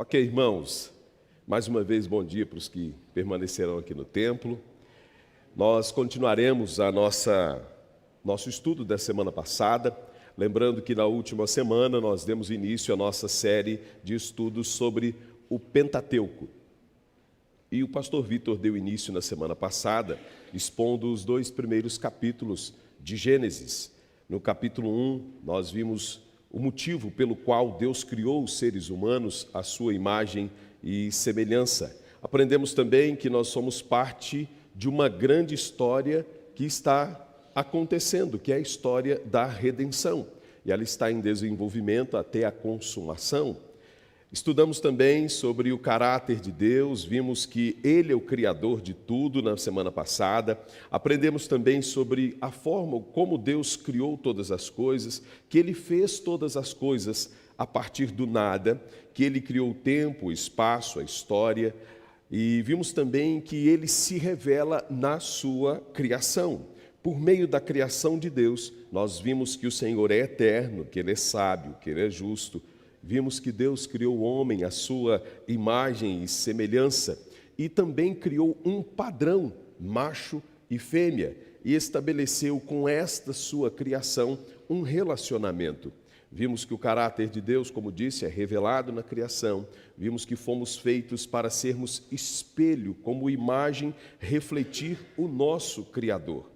Ok, irmãos, mais uma vez bom dia para os que permanecerão aqui no templo. Nós continuaremos nosso estudo da semana passada, lembrando que na última semana nós demos início à nossa série de estudos sobre o Pentateuco. E o pastor Vitor deu início na semana passada, expondo os 2 primeiros capítulos de Gênesis. No capítulo 1, nós vimos o motivo pelo qual Deus criou os seres humanos à sua imagem e semelhança. Aprendemos também que nós somos parte de uma grande história que está acontecendo, que é a história da redenção. E ela está em desenvolvimento até a consumação. Estudamos também sobre o caráter de Deus, vimos que Ele é o Criador de tudo na semana passada. Aprendemos também sobre a forma como Deus criou todas as coisas, que Ele fez todas as coisas a partir do nada, que Ele criou o tempo, o espaço, a história. E vimos também que Ele se revela na sua criação. Por meio da criação de Deus, nós vimos que o Senhor é eterno, que Ele é sábio, que Ele é justo. Vimos que Deus criou o homem à sua imagem e semelhança e também criou um padrão, macho e fêmea, e estabeleceu com esta sua criação um relacionamento. Vimos que o caráter de Deus, como disse, é revelado na criação. Vimos que fomos feitos para sermos espelho, como imagem, refletir o nosso Criador.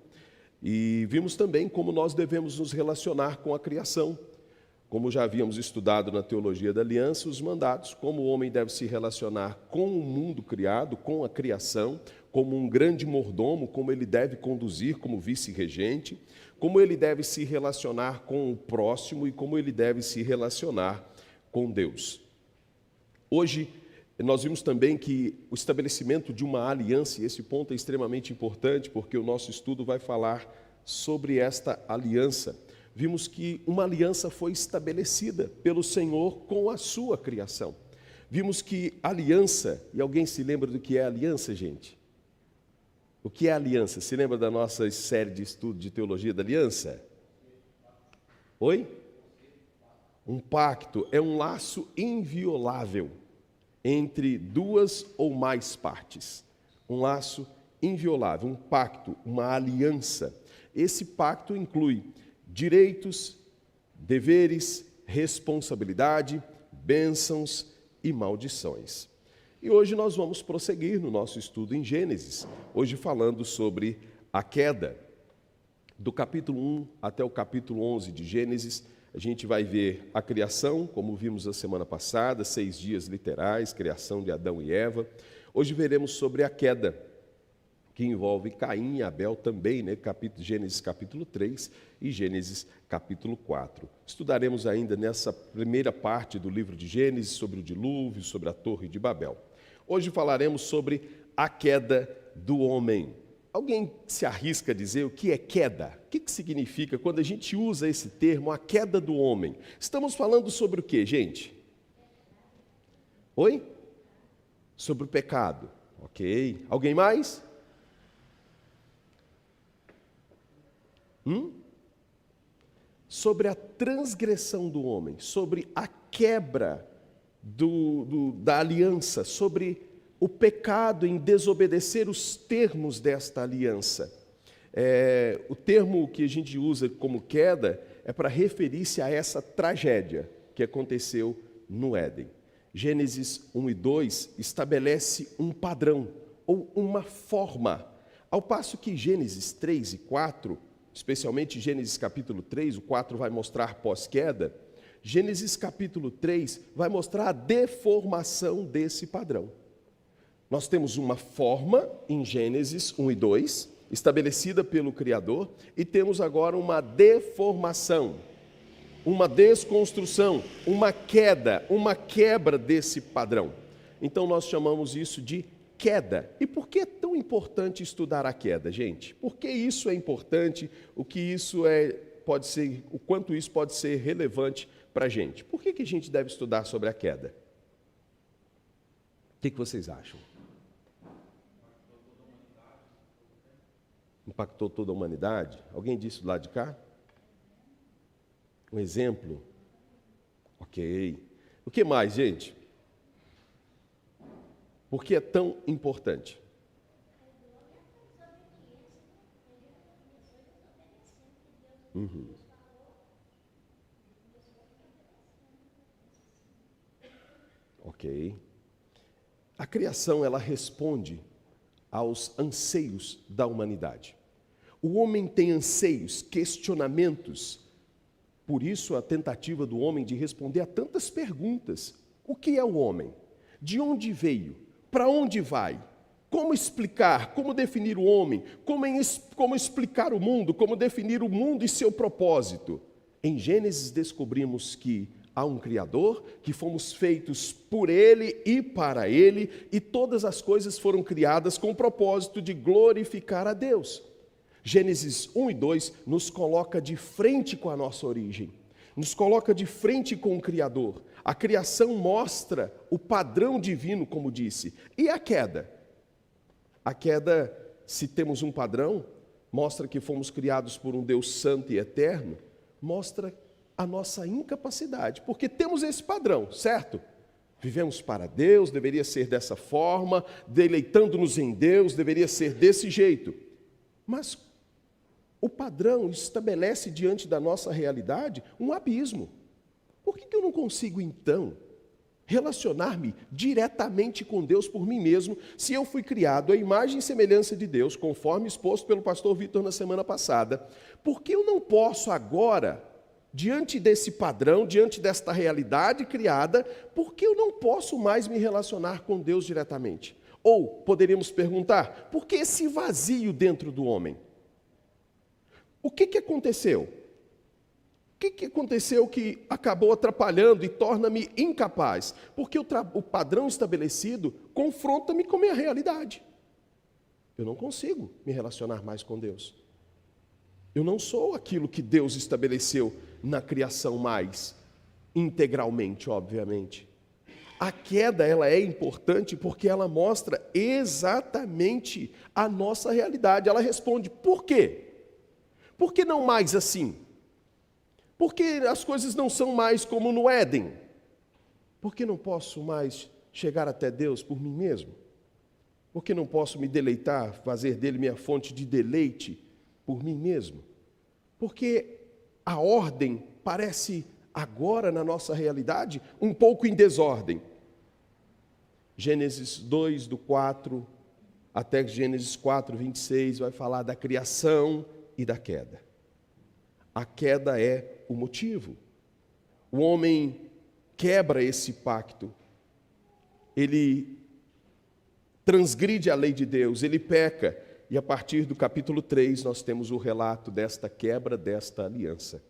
E vimos também como nós devemos nos relacionar com a criação. Como já havíamos estudado na Teologia da Aliança, os mandatos, como o homem deve se relacionar com o mundo criado, com a criação, como um grande mordomo, como ele deve conduzir como vice-regente, como ele deve se relacionar com o próximo e como ele deve se relacionar com Deus. Hoje, nós vimos também que o estabelecimento de uma aliança, e esse ponto é extremamente importante, porque o nosso estudo vai falar sobre esta aliança. Vimos que uma aliança foi estabelecida pelo Senhor com a sua criação. Vimos que aliança, e alguém se lembra do que é aliança, gente? O que é aliança? Se lembra da nossa série de estudo de teologia da aliança? Oi? Um pacto é um laço inviolável entre duas ou mais partes. Um laço inviolável, um pacto, uma aliança. Esse pacto inclui direitos, deveres, responsabilidade, bênçãos e maldições. E hoje nós vamos prosseguir no nosso estudo em Gênesis, hoje falando sobre a queda. Do capítulo 1 até o capítulo 11 de Gênesis, a gente vai ver a criação, como vimos na semana passada, 6 dias literais, criação de Adão e Eva. Hoje veremos sobre a queda, que envolve Caim e Abel também, né? Gênesis capítulo 3 e Gênesis capítulo 4. Estudaremos ainda nessa primeira parte do livro de Gênesis sobre o dilúvio, sobre a Torre de Babel. Hoje falaremos sobre a queda do homem. Alguém se arrisca a dizer o que é queda? O que significa quando a gente usa esse termo, a queda do homem? Estamos falando sobre o que, gente? Oi? Sobre o pecado. Ok. Alguém mais? Sobre a transgressão do homem, sobre a quebra da aliança, sobre o pecado em desobedecer os termos desta aliança. O termo que a gente usa como queda é para referir-se a essa tragédia que aconteceu no Éden. Gênesis 1 e 2 estabelece um padrão ou uma forma, ao passo que Gênesis 3 e 4, especialmente Gênesis capítulo 3, o 4 vai mostrar pós-queda, Gênesis capítulo 3 vai mostrar a deformação desse padrão. Nós temos uma forma em Gênesis 1 e 2, estabelecida pelo Criador, e temos agora uma deformação, uma desconstrução, uma queda, uma quebra desse padrão. Então nós chamamos isso de queda. E por que é tão importante estudar a queda, gente? Por que isso é importante? O quanto isso pode ser relevante para a gente? Por que a gente deve estudar sobre a queda? O que vocês acham? Impactou toda a humanidade? Alguém disse do lado de cá? Um exemplo? Ok. O que mais, gente? Por que é tão importante? Ok. A criação, ela responde aos anseios da humanidade. O homem tem anseios, questionamentos. Por isso, a tentativa do homem de responder a tantas perguntas. O que é o homem? De onde veio? Para onde vai? Como explicar? Como definir o homem? Como explicar o mundo? Como definir o mundo e seu propósito? Em Gênesis descobrimos que há um Criador, que fomos feitos por Ele e para Ele, e todas as coisas foram criadas com o propósito de glorificar a Deus. Gênesis 1 e 2 nos coloca de frente com a nossa origem, nos coloca de frente com o Criador. A criação mostra o padrão divino, como disse. E a queda? A queda, se temos um padrão, mostra que fomos criados por um Deus santo e eterno, mostra a nossa incapacidade, porque temos esse padrão, certo? Vivemos para Deus, deveria ser dessa forma, deleitando-nos em Deus, deveria ser desse jeito. Mas o padrão estabelece diante da nossa realidade um abismo. Por que eu não consigo, então, relacionar-me diretamente com Deus por mim mesmo, se eu fui criado à imagem e semelhança de Deus, conforme exposto pelo pastor Vitor na semana passada? Por que eu não posso agora, diante desse padrão, diante desta realidade criada, por que eu não posso mais me relacionar com Deus diretamente? Ou poderíamos perguntar, por que esse vazio dentro do homem? O que aconteceu? O que aconteceu que acabou atrapalhando e torna-me incapaz? Porque o padrão estabelecido confronta-me com a minha realidade. Eu não consigo me relacionar mais com Deus. Eu não sou aquilo que Deus estabeleceu na criação mais integralmente, obviamente. A queda, ela é importante porque ela mostra exatamente a nossa realidade. Ela responde, por quê? Por que não mais assim? Por que as coisas não são mais como no Éden? Por que não posso mais chegar até Deus por mim mesmo? Por que não posso me deleitar, fazer dele minha fonte de deleite por mim mesmo? Porque a ordem parece agora na nossa realidade um pouco em desordem. Gênesis 2, do 4 até Gênesis 4, 26, vai falar da criação e da queda. A queda é o motivo. O homem quebra esse pacto. Ele transgride a lei de Deus, ele peca. E a partir do capítulo 3, nós temos o relato desta quebra, desta aliança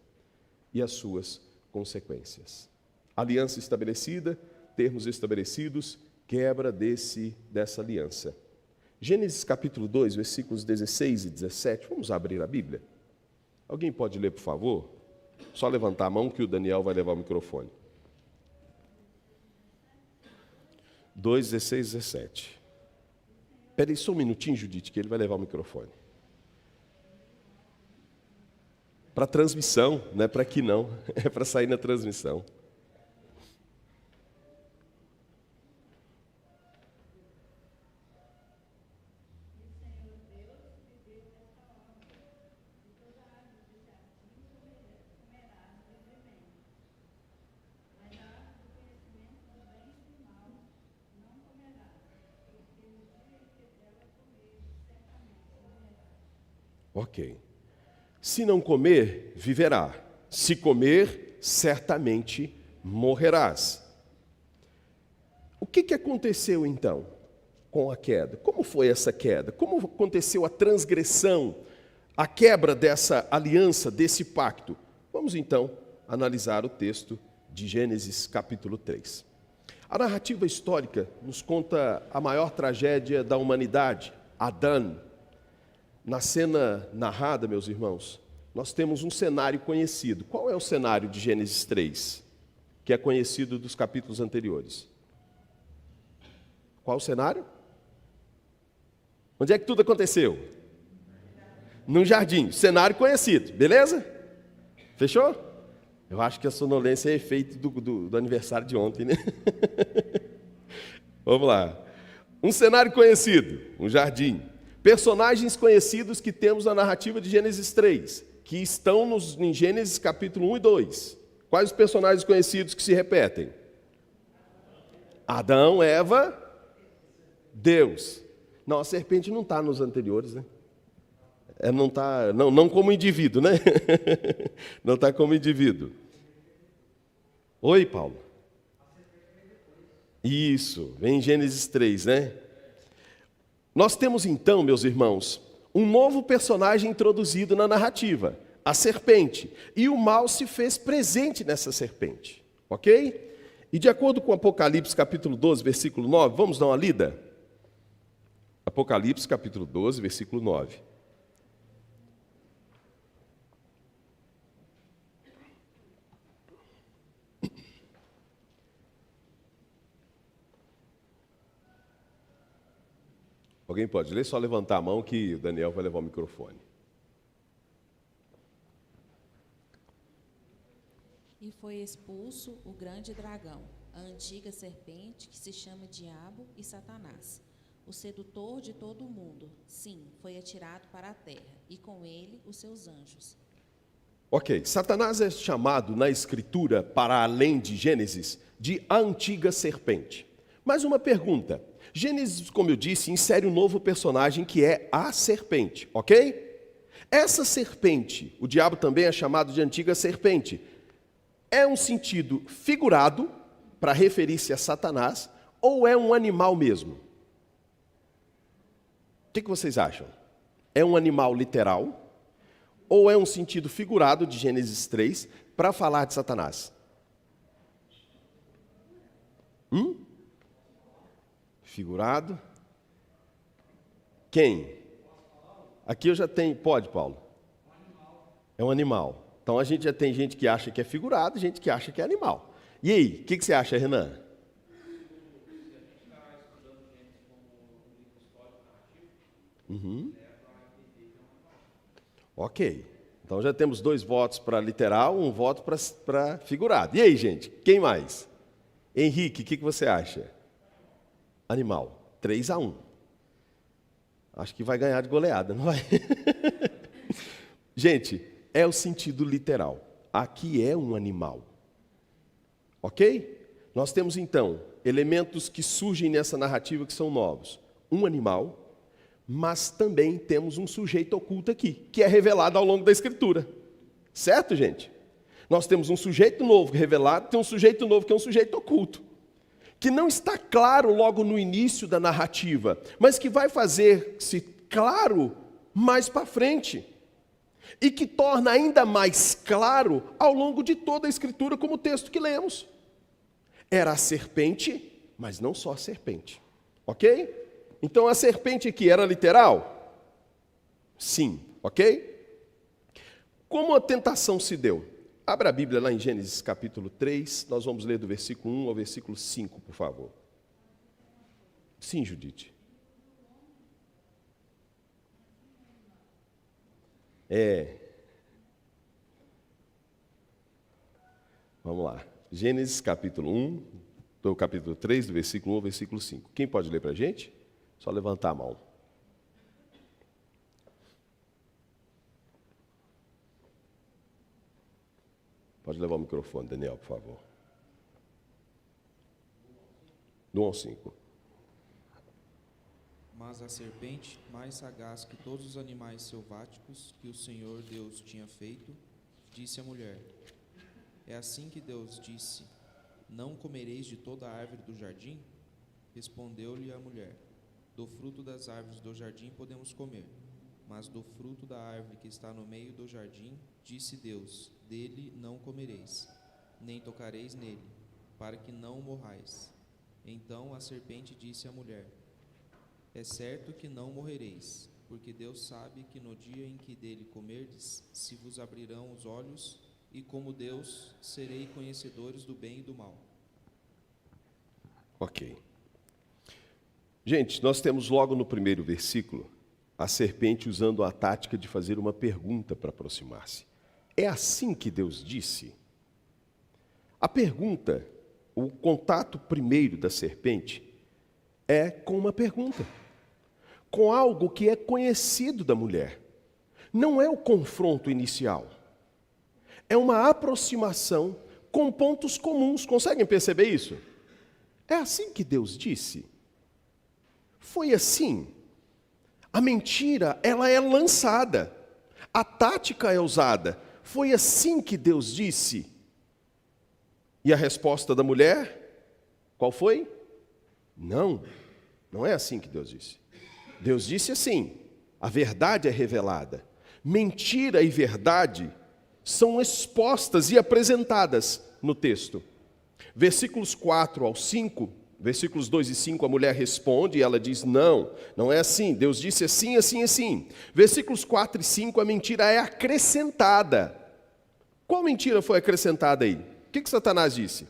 e as suas consequências. Aliança estabelecida, termos estabelecidos, quebra dessa aliança. Gênesis capítulo 2, versículos 16 e 17. Vamos abrir a Bíblia? Alguém pode ler, por favor? Só levantar a mão que o Daniel vai levar o microfone. 2, 16 e 17. Espera aí só um minutinho, Judite, que ele vai levar o microfone. Para transmissão, não é para aqui não, é para sair na transmissão. Ok. Se não comer, viverá. Se comer, certamente morrerás. O que aconteceu então com a queda? Como foi essa queda? Como aconteceu a transgressão, a quebra dessa aliança, desse pacto? Vamos então analisar o texto de Gênesis capítulo 3. A narrativa histórica nos conta a maior tragédia da humanidade, Adão. Na cena narrada, meus irmãos, nós temos um cenário conhecido. Qual é o cenário de Gênesis 3, que é conhecido dos capítulos anteriores? Qual o cenário? Onde é que tudo aconteceu? Num jardim, cenário conhecido, beleza? Fechou? Eu acho que a sonolência é efeito do aniversário de ontem, né? Vamos lá. Um cenário conhecido, um jardim. Personagens conhecidos que temos na narrativa de Gênesis 3, que estão em Gênesis capítulo 1 e 2. Quais os personagens conhecidos que se repetem? Adão, Eva, Deus. Não, a serpente não está nos anteriores, né? Não está, não como indivíduo, né? Não está como indivíduo. Oi, Paulo. Isso, vem em Gênesis 3, né? Nós temos então, meus irmãos, um novo personagem introduzido na narrativa, a serpente. E o mal se fez presente nessa serpente, ok? E de acordo com Apocalipse capítulo 12, versículo 9, vamos dar uma lida? Apocalipse capítulo 12, versículo 9. Alguém pode ler? Só levantar a mão que o Daniel vai levar o microfone. E foi expulso o grande dragão, a antiga serpente que se chama Diabo e Satanás, o sedutor de todo o mundo. Sim, foi atirado para a terra, e com ele os seus anjos. Ok, Satanás é chamado na Escritura, para além de Gênesis, de a antiga serpente. Mais uma pergunta. Gênesis, como eu disse, insere um novo personagem que é a serpente, ok? Essa serpente, o diabo também é chamado de antiga serpente, é um sentido figurado para referir-se a Satanás ou é um animal mesmo? O que vocês acham? É um animal literal ou é um sentido figurado de Gênesis 3 para falar de Satanás? Figurado? Quem? Aqui eu já tenho. Pode, Paulo? É um animal. Então a gente já tem gente que acha que é figurado, gente que acha que é animal. E aí, o que você acha, Renan? Ok. Então já temos 2 votos para literal, 1 voto para figurado. E aí, gente? Quem mais? Henrique, o que você acha? Animal. 3-1. Acho que vai ganhar de goleada, não vai? Gente, é o sentido literal. Aqui é um animal. Ok? Nós temos então elementos que surgem nessa narrativa que são novos. Um animal, mas também temos um sujeito oculto aqui, que é revelado ao longo da Escritura. Certo, gente? Nós temos um sujeito novo revelado, tem um sujeito novo que é um sujeito oculto, que não está claro logo no início da narrativa, mas que vai fazer-se claro mais para frente, e que torna ainda mais claro ao longo de toda a Escritura, como o texto que lemos. Era a serpente, mas não só a serpente, ok? Então a serpente aqui era literal? Sim, ok? Como a tentação se deu? Abra a Bíblia lá em Gênesis capítulo 3, nós vamos ler do versículo 1 ao versículo 5, por favor. Sim, Judite. Vamos lá. Gênesis capítulo 1, do capítulo 3, do versículo 1 ao versículo 5. Quem pode ler para a gente? Só levantar a mão. Pode levar o microfone, Daniel, por favor. Do 1 ao 5. Mas a serpente, mais sagaz que todos os animais selváticos que o Senhor Deus tinha feito, disse à mulher: É assim que Deus disse: Não comereis de toda a árvore do jardim? Respondeu-lhe a mulher: Do fruto das árvores do jardim podemos comer, mas do fruto da árvore que está no meio do jardim, disse Deus: Dele não comereis, nem tocareis nele, para que não morrais. Então a serpente disse à mulher: É certo que não morrereis, porque Deus sabe que no dia em que dele comerdes, se vos abrirão os olhos, e como Deus, serei conhecedores do bem e do mal. Ok. Gente, nós temos logo no primeiro versículo a serpente usando a tática de fazer uma pergunta para aproximar-se. É assim que Deus disse? A pergunta, o contato primeiro da serpente, é com uma pergunta, com algo que é conhecido da mulher. Não é o confronto inicial, é uma aproximação com pontos comuns. Conseguem perceber isso? É assim que Deus disse. Foi assim. A mentira, ela é lançada. A tática é usada. Foi assim que Deus disse. E a resposta da mulher, qual foi? Não, não é assim que Deus disse. Deus disse assim: a verdade é revelada. Mentira e verdade são expostas e apresentadas no texto. Versículos 4 ao 5, versículos 2 e 5, a mulher responde e ela diz: não, não é assim, Deus disse assim, assim, assim. Versículos 4 e 5, a mentira é acrescentada. Qual mentira foi acrescentada aí? O que Satanás disse?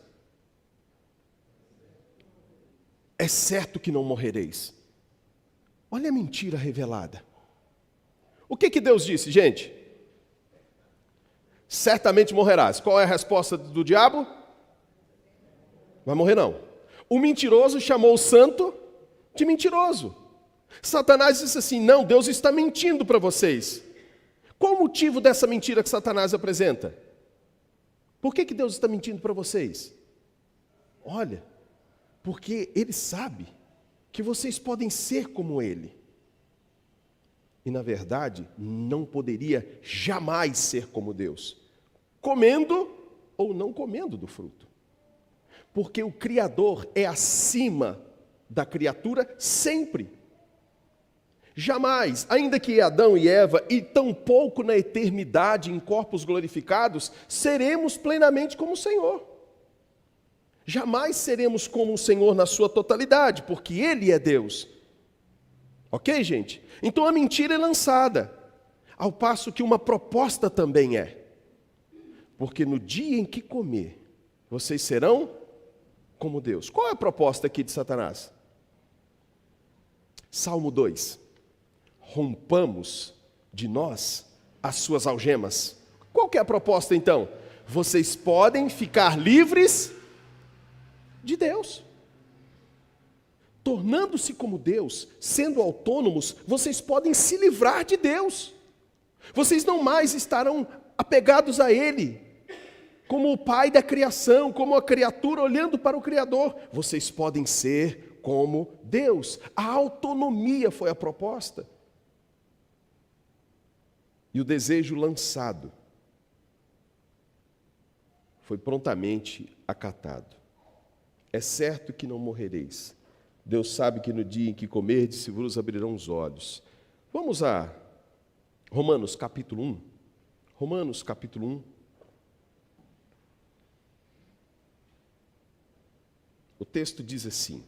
É certo que não morrereis. Olha a mentira revelada. O que Deus disse, gente? Certamente morrerás. Qual é a resposta do diabo? Vai morrer não. O mentiroso chamou o santo de mentiroso. Satanás disse assim: não, Deus está mentindo para vocês. Qual o motivo dessa mentira que Satanás apresenta? Por que Deus está mentindo para vocês? Olha, porque Ele sabe que vocês podem ser como Ele. E, na verdade, não poderia jamais ser como Deus, comendo ou não comendo do fruto. Porque o Criador é acima da criatura sempre. Jamais, ainda que Adão e Eva, e tampouco na eternidade, em corpos glorificados, seremos plenamente como o Senhor. Jamais seremos como o Senhor na sua totalidade, porque Ele é Deus. Ok, gente? Então a mentira é lançada, ao passo que uma proposta também é. Porque no dia em que comer, vocês serão como Deus. Qual é a proposta aqui de Satanás? Salmo 2. Rompamos de nós as suas algemas. Qual que é a proposta então? Vocês podem ficar livres de Deus. Tornando-se como Deus, sendo autônomos, vocês podem se livrar de Deus. Vocês não mais estarão apegados a Ele, como o Pai da criação, como a criatura olhando para o Criador. Vocês podem ser como Deus. A autonomia foi a proposta. E o desejo lançado foi prontamente acatado. É certo que não morrereis. Deus sabe que no dia em que comerdes, se vos abrirão os olhos. Vamos a Romanos capítulo 1. Romanos capítulo 1. O texto diz assim: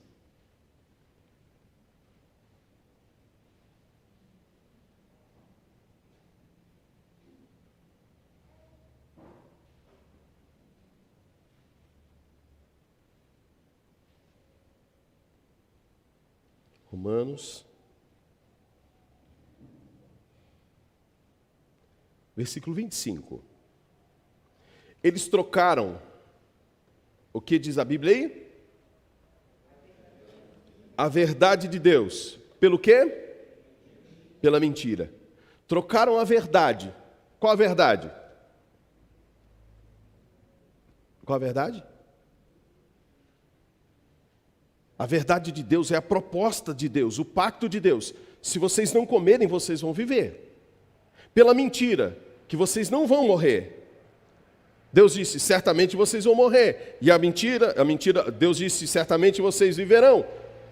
Romanos, versículo 25. Eles trocaram, o que diz a Bíblia aí? A verdade de Deus. Pelo quê? Pela mentira. Trocaram a verdade. Qual a verdade? Qual a verdade? A verdade de Deus é a proposta de Deus, o pacto de Deus. Se vocês não comerem, vocês vão viver. Pela mentira, que vocês não vão morrer. Deus disse, certamente vocês vão morrer. E a mentira, Deus disse, certamente vocês viverão.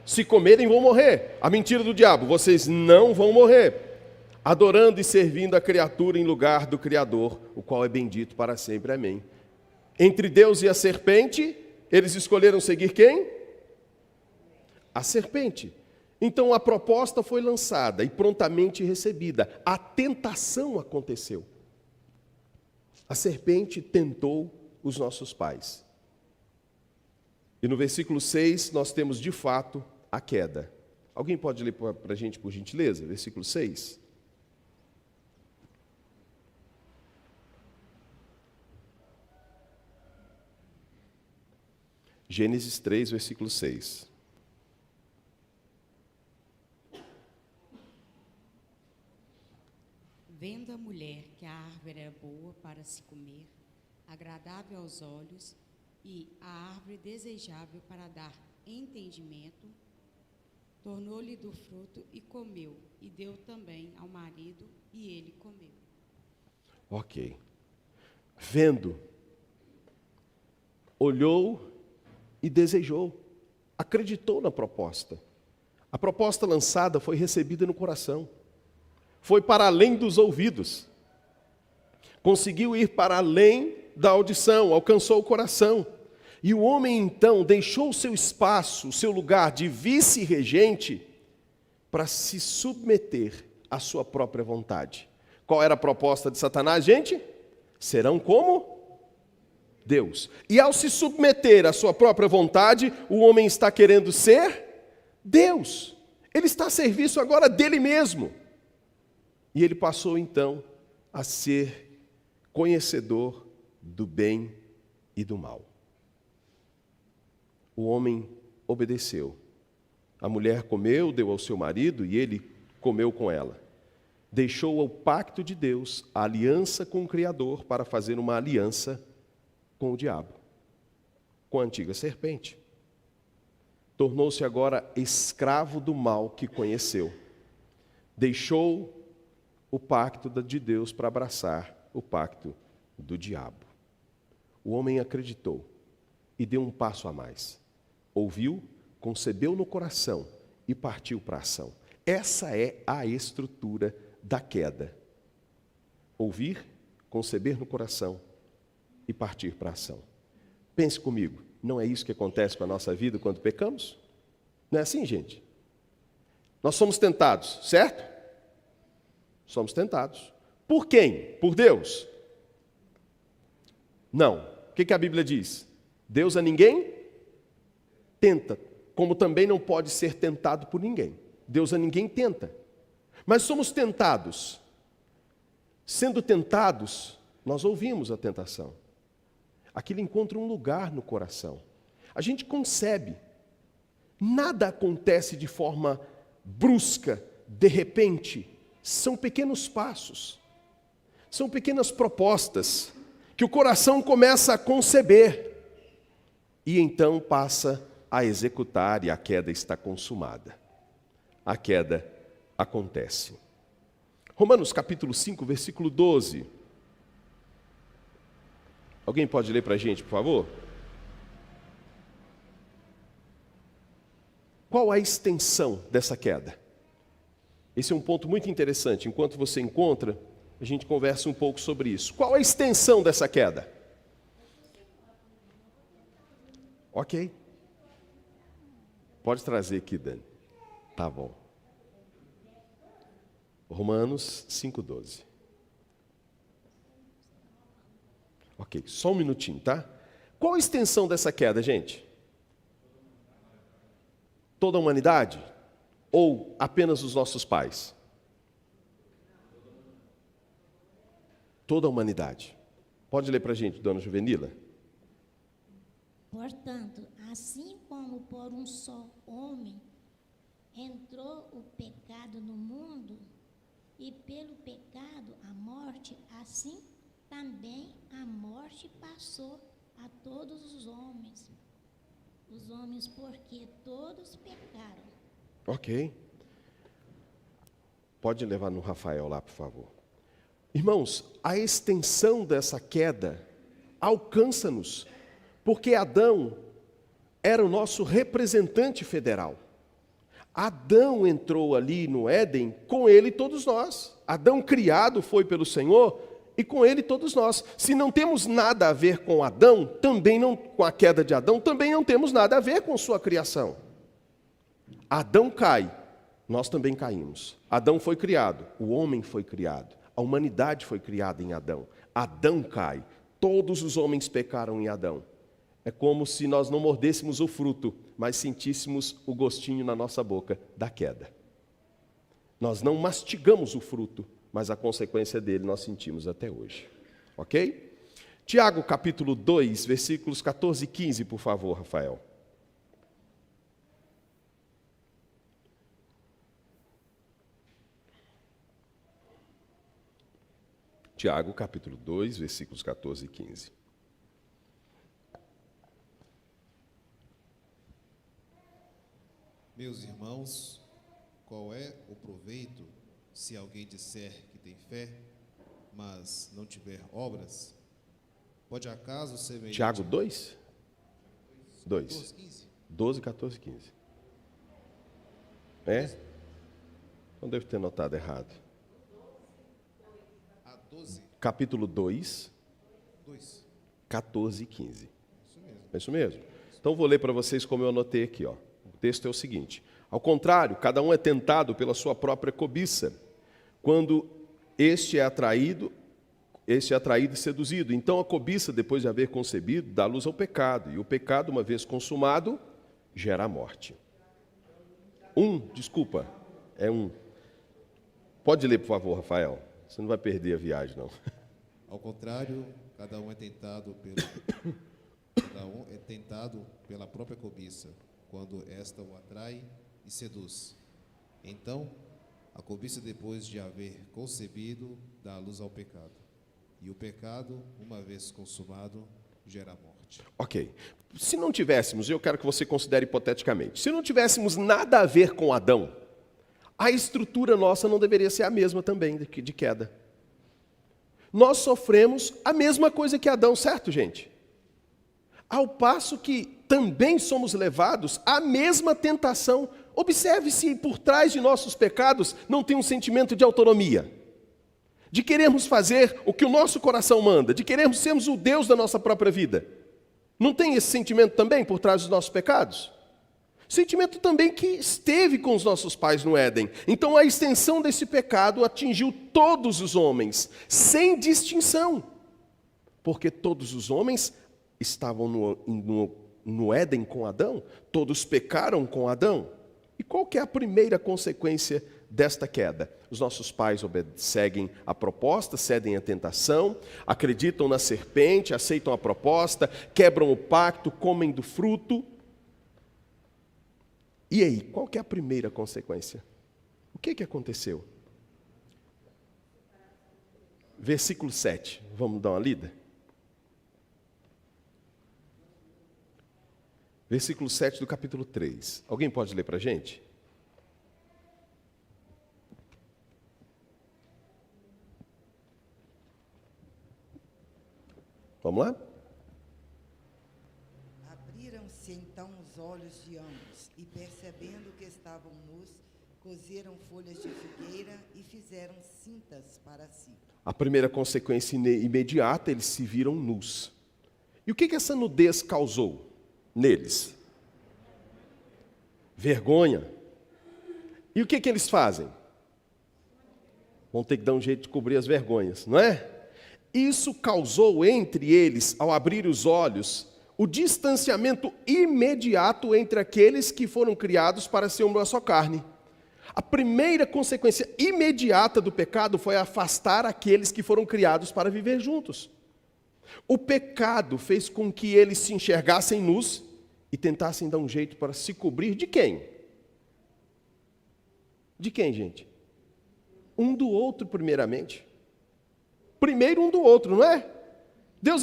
Se comerem, vão morrer. A mentira do diabo, vocês não vão morrer. Adorando e servindo a criatura em lugar do Criador, o qual é bendito para sempre. Amém. Entre Deus e a serpente, eles escolheram seguir quem? A serpente. Então a proposta foi lançada e prontamente recebida. A tentação aconteceu. A serpente tentou os nossos pais. E no versículo 6 nós temos de fato a queda. Alguém pode ler para a gente, por gentileza? Versículo 6. Gênesis 3, versículo 6. boa para se comer, agradável aos olhos, e a árvore desejável para dar entendimento. Tornou-lhe do fruto e comeu, e deu também ao marido, e ele comeu. Ok. Vendo, olhou e desejou, acreditou na proposta. A proposta lançada foi recebida no coração, foi para além dos ouvidos, conseguiu ir para além da audição, alcançou o coração. E o homem então deixou o seu espaço, o seu lugar de vice-regente, para se submeter à sua própria vontade. Qual era a proposta de Satanás, gente? Serão como Deus. E ao se submeter à sua própria vontade, o homem está querendo ser Deus. Ele está a serviço agora dele mesmo. E ele passou então a ser conhecedor do bem e do mal. O homem obedeceu. A mulher comeu, deu ao seu marido e ele comeu com ela. Deixou o pacto de Deus, a aliança com o Criador, para fazer uma aliança com o diabo, com a antiga serpente. Tornou-se agora escravo do mal que conheceu. Deixou o pacto de Deus para abraçar o pacto do diabo. O homem acreditou e deu um passo a mais. Ouviu, concebeu no coração e partiu para a ação. Essa é a estrutura da queda. Ouvir, conceber no coração e partir para a ação. Pense comigo, não é isso que acontece com a nossa vida quando pecamos? Não é assim, gente? Nós somos tentados, certo? Somos tentados. Por quem? Por Deus? Não. O que a Bíblia diz? Deus a ninguém tenta, como também não pode ser tentado por ninguém. Deus a ninguém tenta. Mas somos tentados. Sendo tentados, nós ouvimos a tentação. Aquilo encontra um lugar no coração. A gente concebe. Nada acontece de forma brusca, de repente. São pequenos passos. São pequenas propostas que o coração começa a conceber. E então passa a executar e a queda está consumada. A queda acontece. Romanos capítulo 5, versículo 12. Alguém pode ler para a gente, por favor? Qual a extensão dessa queda? Esse é um ponto muito interessante. Enquanto você encontra, a gente conversa um pouco sobre isso. Qual a extensão dessa queda? Ok. Pode trazer aqui, Dani. Tá bom. Romanos 5,12. Ok, só um minutinho, tá? Qual a extensão dessa queda, gente? Toda a humanidade? Ou apenas os nossos pais? Toda a humanidade. Pode ler para a gente, dona Juvenila? Portanto, assim como por um só homem entrou o pecado no mundo, e pelo pecado a morte, assim também a morte passou a todos os homens. Os homens, porque todos pecaram. Ok. Pode levar no Rafael lá, por favor. Irmãos, a extensão dessa queda alcança-nos, porque Adão era o nosso representante federal. Adão entrou ali no Éden, com ele todos nós. Adão criado foi pelo Senhor e com ele todos nós. Se não temos nada a ver com Adão, também não, com a queda de Adão, também não temos nada a ver com sua criação. Adão cai, nós também caímos. Adão foi criado, o homem foi criado, a humanidade foi criada em Adão. Adão cai, todos os homens pecaram em Adão. É como se nós não mordêssemos o fruto, mas sentíssemos o gostinho na nossa boca da queda. Nós não mastigamos o fruto, mas a consequência dele nós sentimos até hoje. Ok? Tiago capítulo 2, versículos 14 e 15, por favor, Rafael. Tiago, capítulo 2, versículos 14 e 15. Meus irmãos, qual é o proveito se alguém disser que tem fé, mas não tiver obras? Pode acaso semelhante... Tiago 2? 2. 12, 15. 12, 14 e 15. É? Não devo ter notado errado. A 12, Capítulo 2, 2. 14 e 15. Isso mesmo. É isso mesmo? Então vou ler para vocês como eu anotei aqui. Ó. O texto é o seguinte: ao contrário, cada um é tentado pela sua própria cobiça, quando este é atraído e seduzido. Então a cobiça, depois de haver concebido, dá luz ao pecado, e o pecado, uma vez consumado, gera a morte. É um. Pode ler, por favor, Rafael. Você não vai perder a viagem, não. Ao contrário, cada um é tentado pela própria cobiça, quando esta o atrai e seduz. Então, a cobiça, depois de haver concebido, dá luz ao pecado. E o pecado, uma vez consumado, gera a morte. Ok. Se não tivéssemos, eu quero que você considere hipoteticamente, se não tivéssemos nada a ver com Adão, a estrutura nossa não deveria ser a mesma também de queda. Nós sofremos a mesma coisa que Adão, certo, gente? Ao passo que também somos levados à mesma tentação. Observe se por trás de nossos pecados não tem um sentimento de autonomia, de querermos fazer o que o nosso coração manda, de querermos sermos o Deus da nossa própria vida. Não tem esse sentimento também por trás dos nossos pecados? Sentimento também que esteve com os nossos pais no Éden. Então a extensão desse pecado atingiu todos os homens, sem distinção. Porque todos os homens estavam no Éden com Adão, todos pecaram com Adão. E qual que é a primeira consequência desta queda? Os nossos pais seguem a proposta, cedem à tentação, acreditam na serpente, aceitam a proposta, quebram o pacto, comem do fruto. E aí, qual que é a primeira consequência? O que aconteceu? Versículo 7, vamos dar uma lida? Versículo 7 do capítulo 3. Alguém pode ler para a gente? Vamos lá? Abriram-se então os olhos de ambos, e percebendo que estavam nus, cozeram folhas de figueira e fizeram cintas para si. A primeira consequência imediata, eles se viram nus. E o que essa nudez causou neles? Vergonha. E o que eles fazem? Vão ter que dar um jeito de cobrir as vergonhas, não é? Isso causou entre eles, ao abrir os olhos, o distanciamento imediato entre aqueles que foram criados para ser uma só carne. A primeira consequência imediata do pecado foi afastar aqueles que foram criados para viver juntos. O pecado fez com que eles se enxergassem nus e tentassem dar um jeito para se cobrir de quem? De quem, gente? Um do outro, primeiramente. Primeiro um do outro, não é? Deus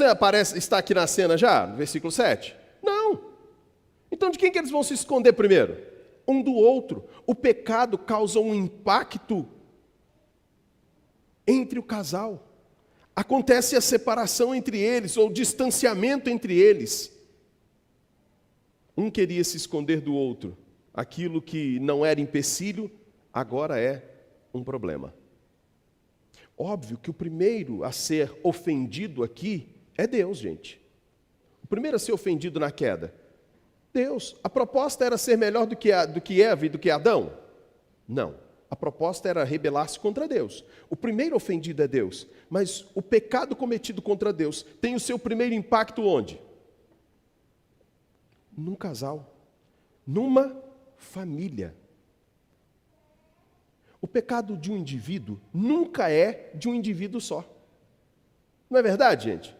está aqui na cena já, no versículo 7? Não. Então de quem que eles vão se esconder primeiro? Um do outro. O pecado causa um impacto entre o casal. Acontece a separação entre eles, ou o distanciamento entre eles. Um queria se esconder do outro. Aquilo que não era empecilho, agora é um problema. Óbvio que o primeiro a ser ofendido aqui é Deus, gente. O primeiro a ser ofendido na queda, Deus. A proposta era ser melhor do que Eva e do que Adão? Não. A proposta era rebelar-se contra Deus. O primeiro ofendido é Deus. Mas o pecado cometido contra Deus tem o seu primeiro impacto onde? Num casal. Numa família. O pecado de um indivíduo nunca é de um indivíduo só. Não é verdade, gente?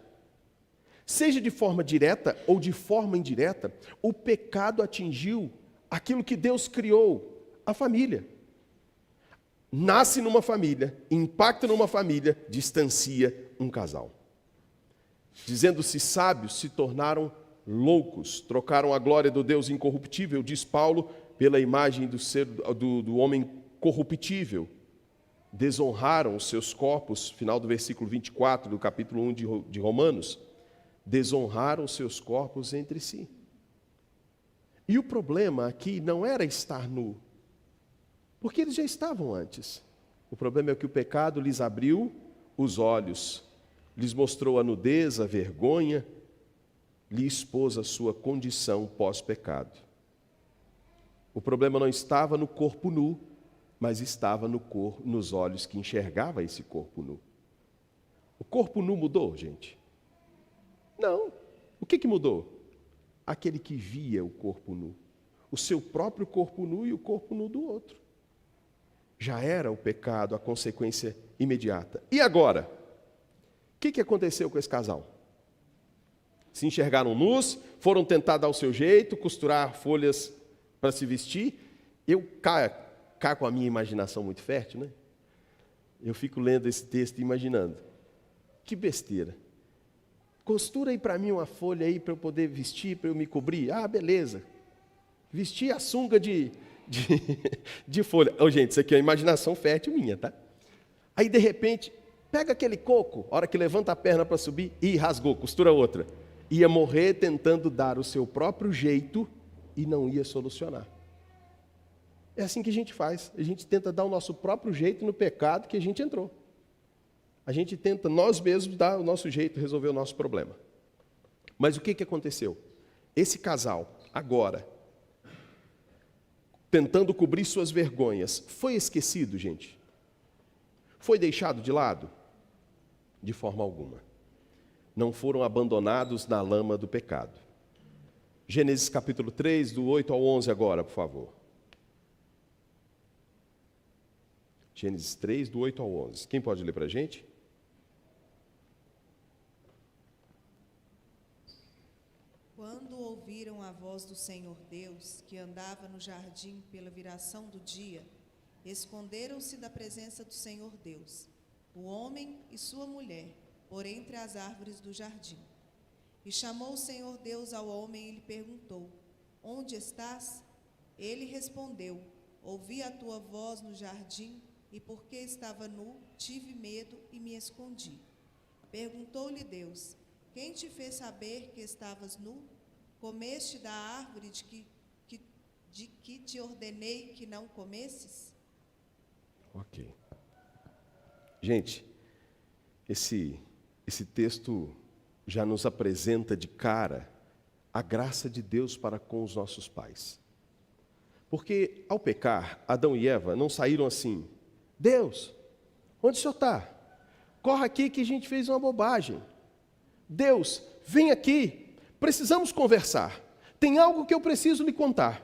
Seja de forma direta ou de forma indireta, o pecado atingiu aquilo que Deus criou, a família. nasce numa família, impacta numa família, distancia um casal. Dizendo-se sábios, se tornaram loucos, trocaram a glória do Deus incorruptível, diz Paulo, pela imagem do homem corruptível. Desonraram os seus corpos, final do versículo 24 do capítulo 1 de Romanos, desonraram os seus corpos entre si. E o problema aqui não era estar nu, porque eles já estavam antes. O problema é que o pecado lhes abriu os olhos, lhes mostrou a nudez, a vergonha, lhe expôs a sua condição pós-pecado. O problema não estava no corpo nu, mas estava nos olhos que enxergava esse corpo nu. O corpo nu mudou, gente? Não. O que mudou? Aquele que via o corpo nu. O seu próprio corpo nu e o corpo nu do outro. Já era o pecado a consequência imediata. E agora? O que aconteceu com esse casal? Se enxergaram nus, foram tentar dar o seu jeito, costurar folhas para se vestir. Eu caio com a minha imaginação muito fértil, né? Eu fico lendo esse texto e imaginando. Que besteira. Costura aí para mim uma folha aí para eu poder vestir, para eu me cobrir. Ah, beleza. Vestir a sunga de folha. Oh, gente, isso aqui é uma imaginação fértil minha, tá? Aí, de repente, pega aquele coco, a hora que levanta a perna para subir, e rasgou, costura outra. Ia morrer tentando dar o seu próprio jeito e não ia solucionar. É assim que a gente faz. A gente tenta dar o nosso próprio jeito no pecado que a gente entrou. A gente tenta nós mesmos dar o nosso jeito, resolver o nosso problema. Mas o que aconteceu? Esse casal, agora, tentando cobrir suas vergonhas, foi esquecido, gente? Foi deixado de lado? De forma alguma. Não foram abandonados na lama do pecado. Gênesis capítulo 3, do 8 ao 11 agora, por favor. Gênesis 3, do 8 ao 11. Quem pode ler para a gente? Quando ouviram a voz do Senhor Deus, que andava no jardim pela viração do dia, esconderam-se da presença do Senhor Deus, o homem e sua mulher, por entre as árvores do jardim. E chamou o Senhor Deus ao homem e lhe perguntou: onde estás? Ele respondeu: ouvi a tua voz no jardim, e porque estava nu, tive medo e me escondi. Perguntou-lhe Deus: quem te fez saber que estavas nu? Comeste da árvore de que te ordenei que não comesses? Ok. Gente, esse texto já nos apresenta de cara a graça de Deus para com os nossos pais. Porque, ao pecar, Adão e Eva não saíram assim: Deus, onde o senhor está? Corre aqui que a gente fez uma bobagem. Deus, vem aqui, precisamos conversar. Tem algo que eu preciso lhe contar.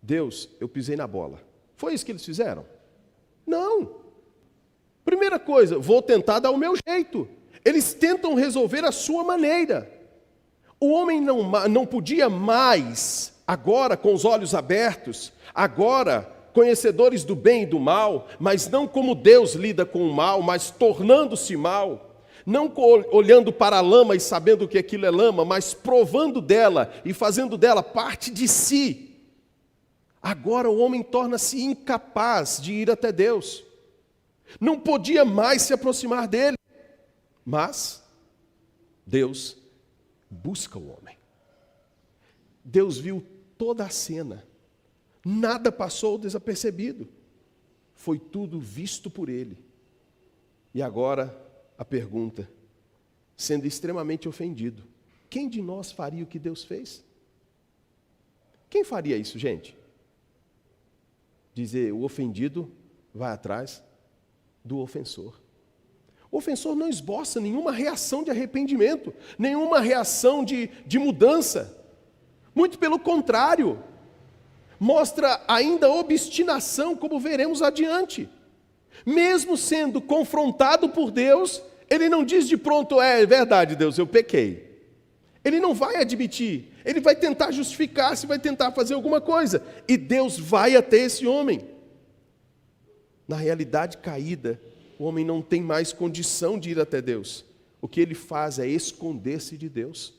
Deus, eu pisei na bola. Foi isso que eles fizeram? Não. Primeira coisa, vou tentar dar o meu jeito. Eles tentam resolver a sua maneira. O homem não podia mais, agora com os olhos abertos, agora conhecedores do bem e do mal, mas não como Deus lida com o mal, mas tornando-se mal. Não olhando para a lama e sabendo que aquilo é lama, mas provando dela e fazendo dela parte de si. Agora o homem torna-se incapaz de ir até Deus. Não podia mais se aproximar dele. Mas Deus busca o homem. Deus viu toda a cena. Nada passou desapercebido. Foi tudo visto por ele. E agora a pergunta, sendo extremamente ofendido: quem de nós faria o que Deus fez? Quem faria isso, gente? Dizer, o ofendido vai atrás do ofensor. O ofensor não esboça nenhuma reação de arrependimento, nenhuma reação de mudança. Muito pelo contrário, mostra ainda obstinação, como veremos adiante. Mesmo sendo confrontado por Deus, ele não diz de pronto: é verdade, Deus, eu pequei. Ele não vai admitir, ele vai tentar justificar-se, vai tentar fazer alguma coisa. E Deus vai até esse homem. Na realidade caída, o homem não tem mais condição de ir até Deus. O que ele faz é esconder-se de Deus.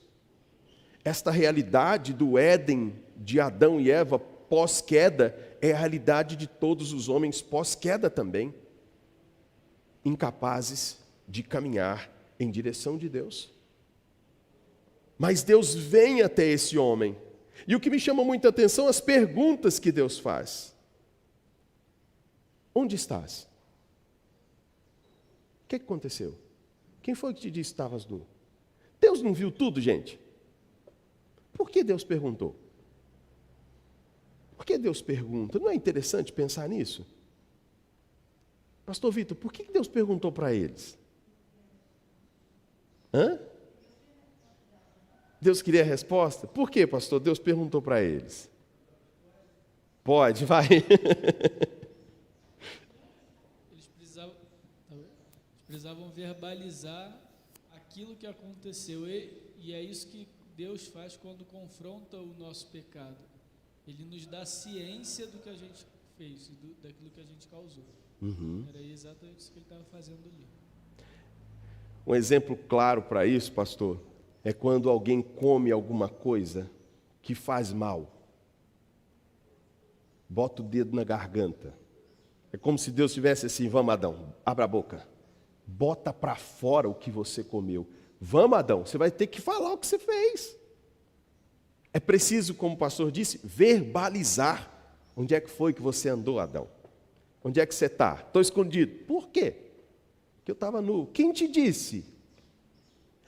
Esta realidade do Éden de Adão e Eva pós-queda é a realidade de todos os homens pós-queda também, incapazes de caminhar em direção de Deus. Mas Deus vem até esse homem. E o que me chama muita atenção, as perguntas que Deus faz. Onde estás? O que aconteceu? Quem foi que te disse que estavas nu? Deus não viu tudo, gente? Por que Deus perguntou? Por que Deus pergunta? Não é interessante pensar nisso? Pastor Vitor, por que Deus perguntou para eles? Deus queria a resposta? Por que, pastor, Deus perguntou para eles? Pode, vai. Eles precisavam verbalizar aquilo que aconteceu. E é isso que Deus faz quando confronta o nosso pecado. Ele nos dá ciência do que a gente fez, daquilo que a gente causou. Era exatamente isso que ele estava fazendo ali. Um exemplo claro para isso, pastor, é quando alguém come alguma coisa que faz mal. Bota o dedo na garganta. É como se Deus tivesse assim: vamos, Adão, abra a boca. Bota para fora o que você comeu. Vamos, Adão, você vai ter que falar o que você fez. É preciso, como o pastor disse, verbalizar. Onde é que foi que você andou, Adão? Onde é que você está? Estou escondido. Por quê? Porque eu estava nu. Quem te disse?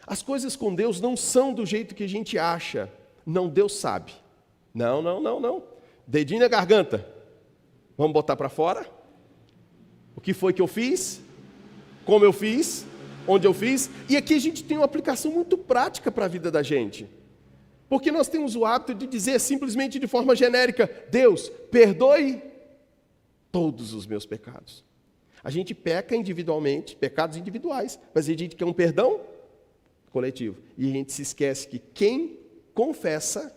As coisas com Deus não são do jeito que a gente acha. Não, Deus sabe. Não. Dedinho na garganta. Vamos botar para fora? O que foi que eu fiz? Como eu fiz? Onde eu fiz? E aqui a gente tem uma aplicação muito prática para a vida da gente. Porque nós temos o hábito de dizer simplesmente de forma genérica: Deus, perdoe todos os meus pecados. A gente peca individualmente, pecados individuais, mas a gente quer um perdão coletivo. E a gente se esquece que quem confessa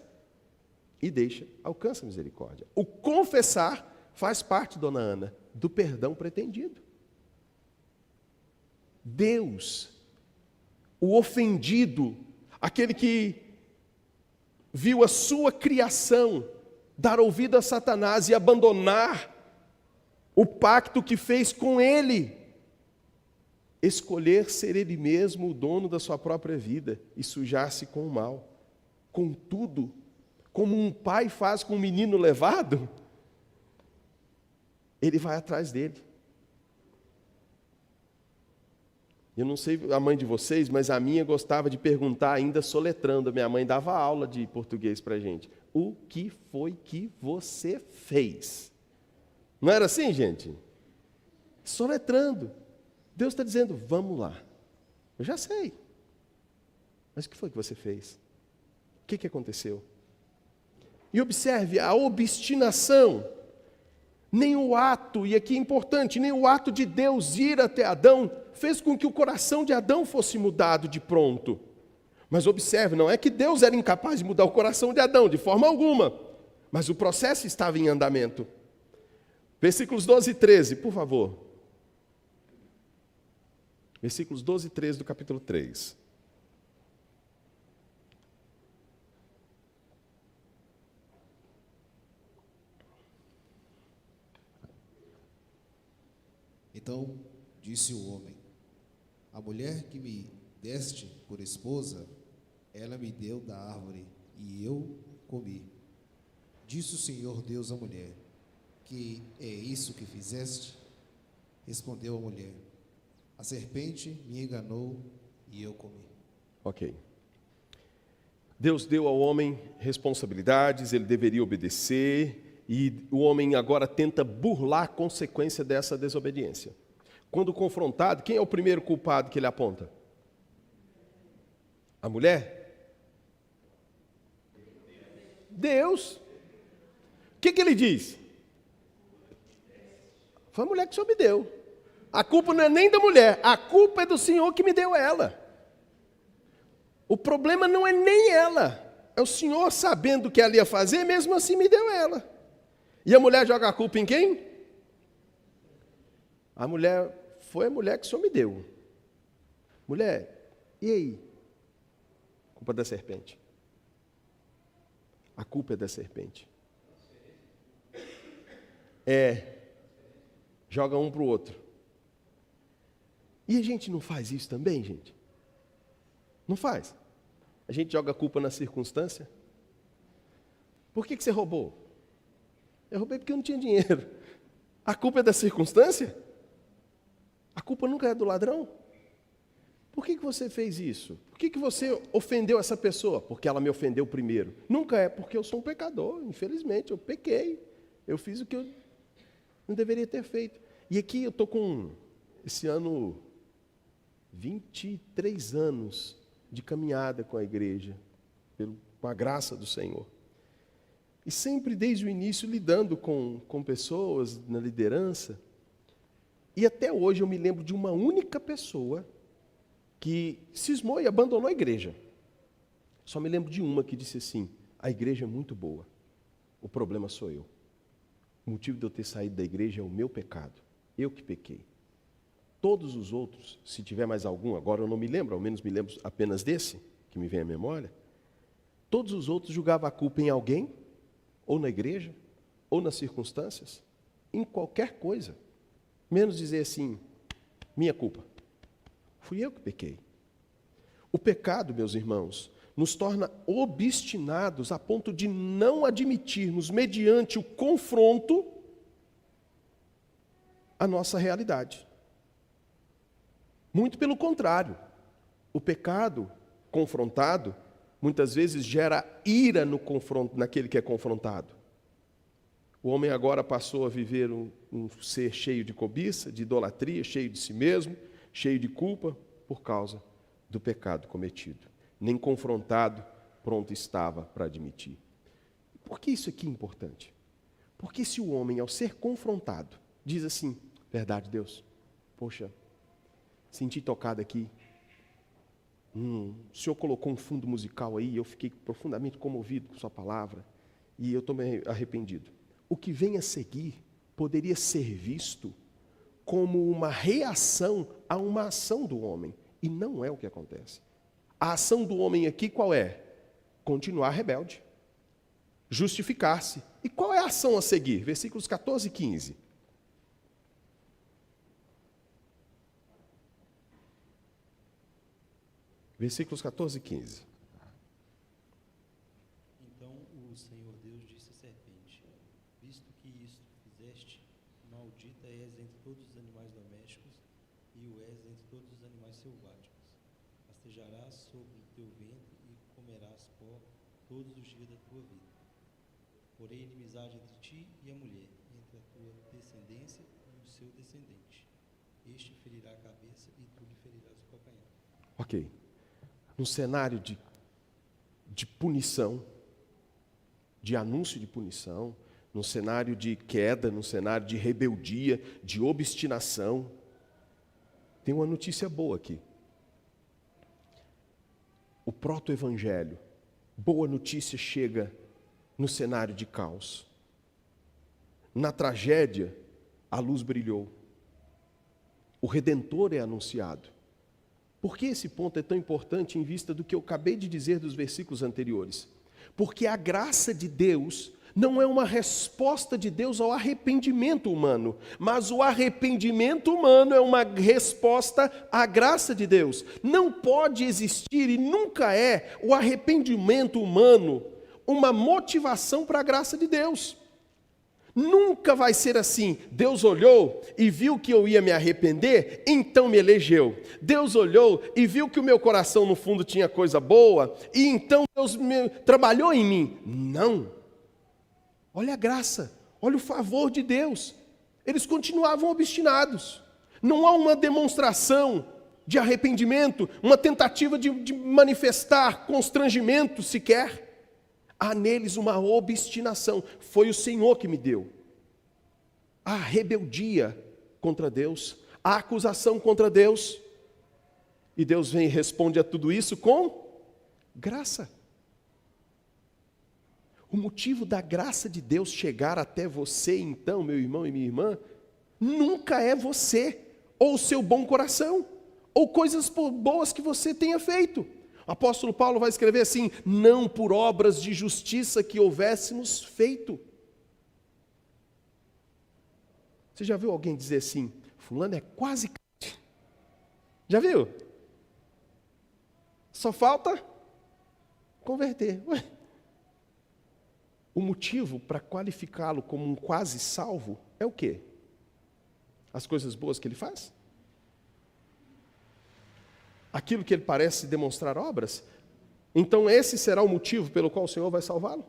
e deixa, alcança a misericórdia. O confessar faz parte, dona Ana, do perdão pretendido. Deus, o ofendido, aquele que viu a sua criação dar ouvido a Satanás e abandonar o pacto que fez com ele, escolher ser ele mesmo o dono da sua própria vida e sujar-se com o mal. Contudo, como um pai faz com um menino levado, ele vai atrás dele. Eu não sei a mãe de vocês, mas a minha gostava de perguntar ainda soletrando. A minha mãe dava aula de português para a gente. O que foi que você fez? Não era assim, gente? Soletrando. Deus está dizendo: vamos lá. Eu já sei. Mas o que foi que você fez? O que aconteceu? E observe a obstinação. Nem o ato, e aqui é importante, nem o ato de Deus ir até Adão fez com que o coração de Adão fosse mudado de pronto. Mas observe, não é que Deus era incapaz de mudar o coração de Adão, de forma alguma. Mas o processo estava em andamento. Versículos 12 e 13, por favor. Versículos 12 e 13 do capítulo 3. Então disse o homem: a mulher que me deste por esposa, ela me deu da árvore, e eu comi. Disse o Senhor Deus à mulher: que é isso que fizeste? Respondeu a mulher: a serpente me enganou e eu comi. Ok. Deus deu ao homem responsabilidades, ele deveria obedecer, e o homem agora tenta burlar a consequência dessa desobediência. Quando confrontado, quem é o primeiro culpado que ele aponta? A mulher? Deus. O que ele diz? Foi a mulher que o Senhor me deu. A culpa não é nem da mulher, a culpa é do Senhor que me deu ela. O problema não é nem ela, é o Senhor sabendo o que ela ia fazer, mesmo assim me deu ela. E a mulher joga a culpa em quem? A mulher, foi a mulher que o Senhor me deu. Mulher, e aí? Culpa da serpente. A culpa é da serpente. Joga um para o outro. E a gente não faz isso também, gente? Não faz. A gente joga a culpa na circunstância. Por que você roubou? Eu roubei porque eu não tinha dinheiro. A culpa é da circunstância? A culpa nunca é do ladrão? Por que você fez isso? Por que você ofendeu essa pessoa? Porque ela me ofendeu primeiro. Nunca é porque eu sou um pecador, infelizmente, eu pequei. Eu fiz o que eu não deveria ter feito. E aqui eu estou com, esse ano, 23 anos de caminhada com a igreja, com a graça do Senhor. E sempre desde o início lidando com pessoas na liderança. E até hoje eu me lembro de uma única pessoa que cismou e abandonou a igreja. Só me lembro de uma que disse assim: a igreja é muito boa, o problema sou eu. O motivo de eu ter saído da igreja é o meu pecado, eu que pequei. Todos os outros, se tiver mais algum, agora eu não me lembro, ao menos me lembro apenas desse, que me vem à memória, todos os outros julgavam a culpa em alguém, ou na igreja, ou nas circunstâncias, em qualquer coisa, menos dizer assim, minha culpa. Fui eu que pequei. O pecado, meus irmãos, nos torna obstinados a ponto de não admitirmos, mediante o confronto, a nossa realidade. Muito pelo contrário, o pecado confrontado, muitas vezes gera ira no confronto, naquele que é confrontado. O homem agora passou a viver um ser cheio de cobiça, de idolatria, cheio de si mesmo, cheio de culpa, por causa do pecado cometido. Nem confrontado, pronto estava para admitir. Por que isso aqui é importante? Porque se o homem, ao ser confrontado, diz assim, verdade, Deus, poxa, senti tocado aqui, o Senhor colocou um fundo musical aí, eu fiquei profundamente comovido com sua palavra, e eu estou me arrependido. O que vem a seguir poderia ser visto como uma reação a uma ação do homem, e não é o que acontece. A ação do homem aqui qual é? Continuar rebelde, justificar-se. E qual é a ação a seguir? Versículos 14 e 15. Versículos 14 e 15. Então o Senhor Deus disse à serpente: visto que isto fizeste, maldita és entre todos os animais domésticos, e o és entre todos os animais selváticos. Rastejarás sobre o teu ventre e comerás pó todos os dias da tua vida. Porém, inimizade entre ti e a mulher, entre a tua descendência e o seu descendente. Este ferirá a cabeça e tu lhe ferirás o calcanhar. Ok. Num cenário de punição, de anúncio de punição, num cenário de queda, num cenário de rebeldia, de obstinação, tem uma notícia boa aqui. O proto-evangelho, boa notícia, chega no cenário de caos. Na tragédia, a luz brilhou. O Redentor é anunciado. Por que esse ponto é tão importante em vista do que eu acabei de dizer dos versículos anteriores? Porque a graça de Deus não é uma resposta de Deus ao arrependimento humano, mas o arrependimento humano é uma resposta à graça de Deus. Não pode existir e nunca é o arrependimento humano uma motivação para a graça de Deus. Nunca vai ser assim. Deus olhou e viu que eu ia me arrepender, então me elegeu. Deus olhou e viu que o meu coração no fundo tinha coisa boa, e então Deus trabalhou em mim. Não. Olha a graça, olha o favor de Deus. Eles continuavam obstinados. Não há uma demonstração de arrependimento, uma tentativa de manifestar constrangimento sequer. Há neles uma obstinação. Foi o Senhor que me deu. A rebeldia contra Deus, a acusação contra Deus. E Deus vem e responde a tudo isso com graça. O motivo da graça de Deus chegar até você, então, meu irmão e minha irmã, nunca é você, ou o seu bom coração, ou coisas boas que você tenha feito. O apóstolo Paulo vai escrever assim: não por obras de justiça que houvéssemos feito. Você já viu alguém dizer assim, fulano é quase crente? Já viu? Só falta converter. Ué. O motivo para qualificá-lo como um quase salvo é o quê? As coisas boas que ele faz? Aquilo que ele parece demonstrar obras? Então esse será o motivo pelo qual o Senhor vai salvá-lo?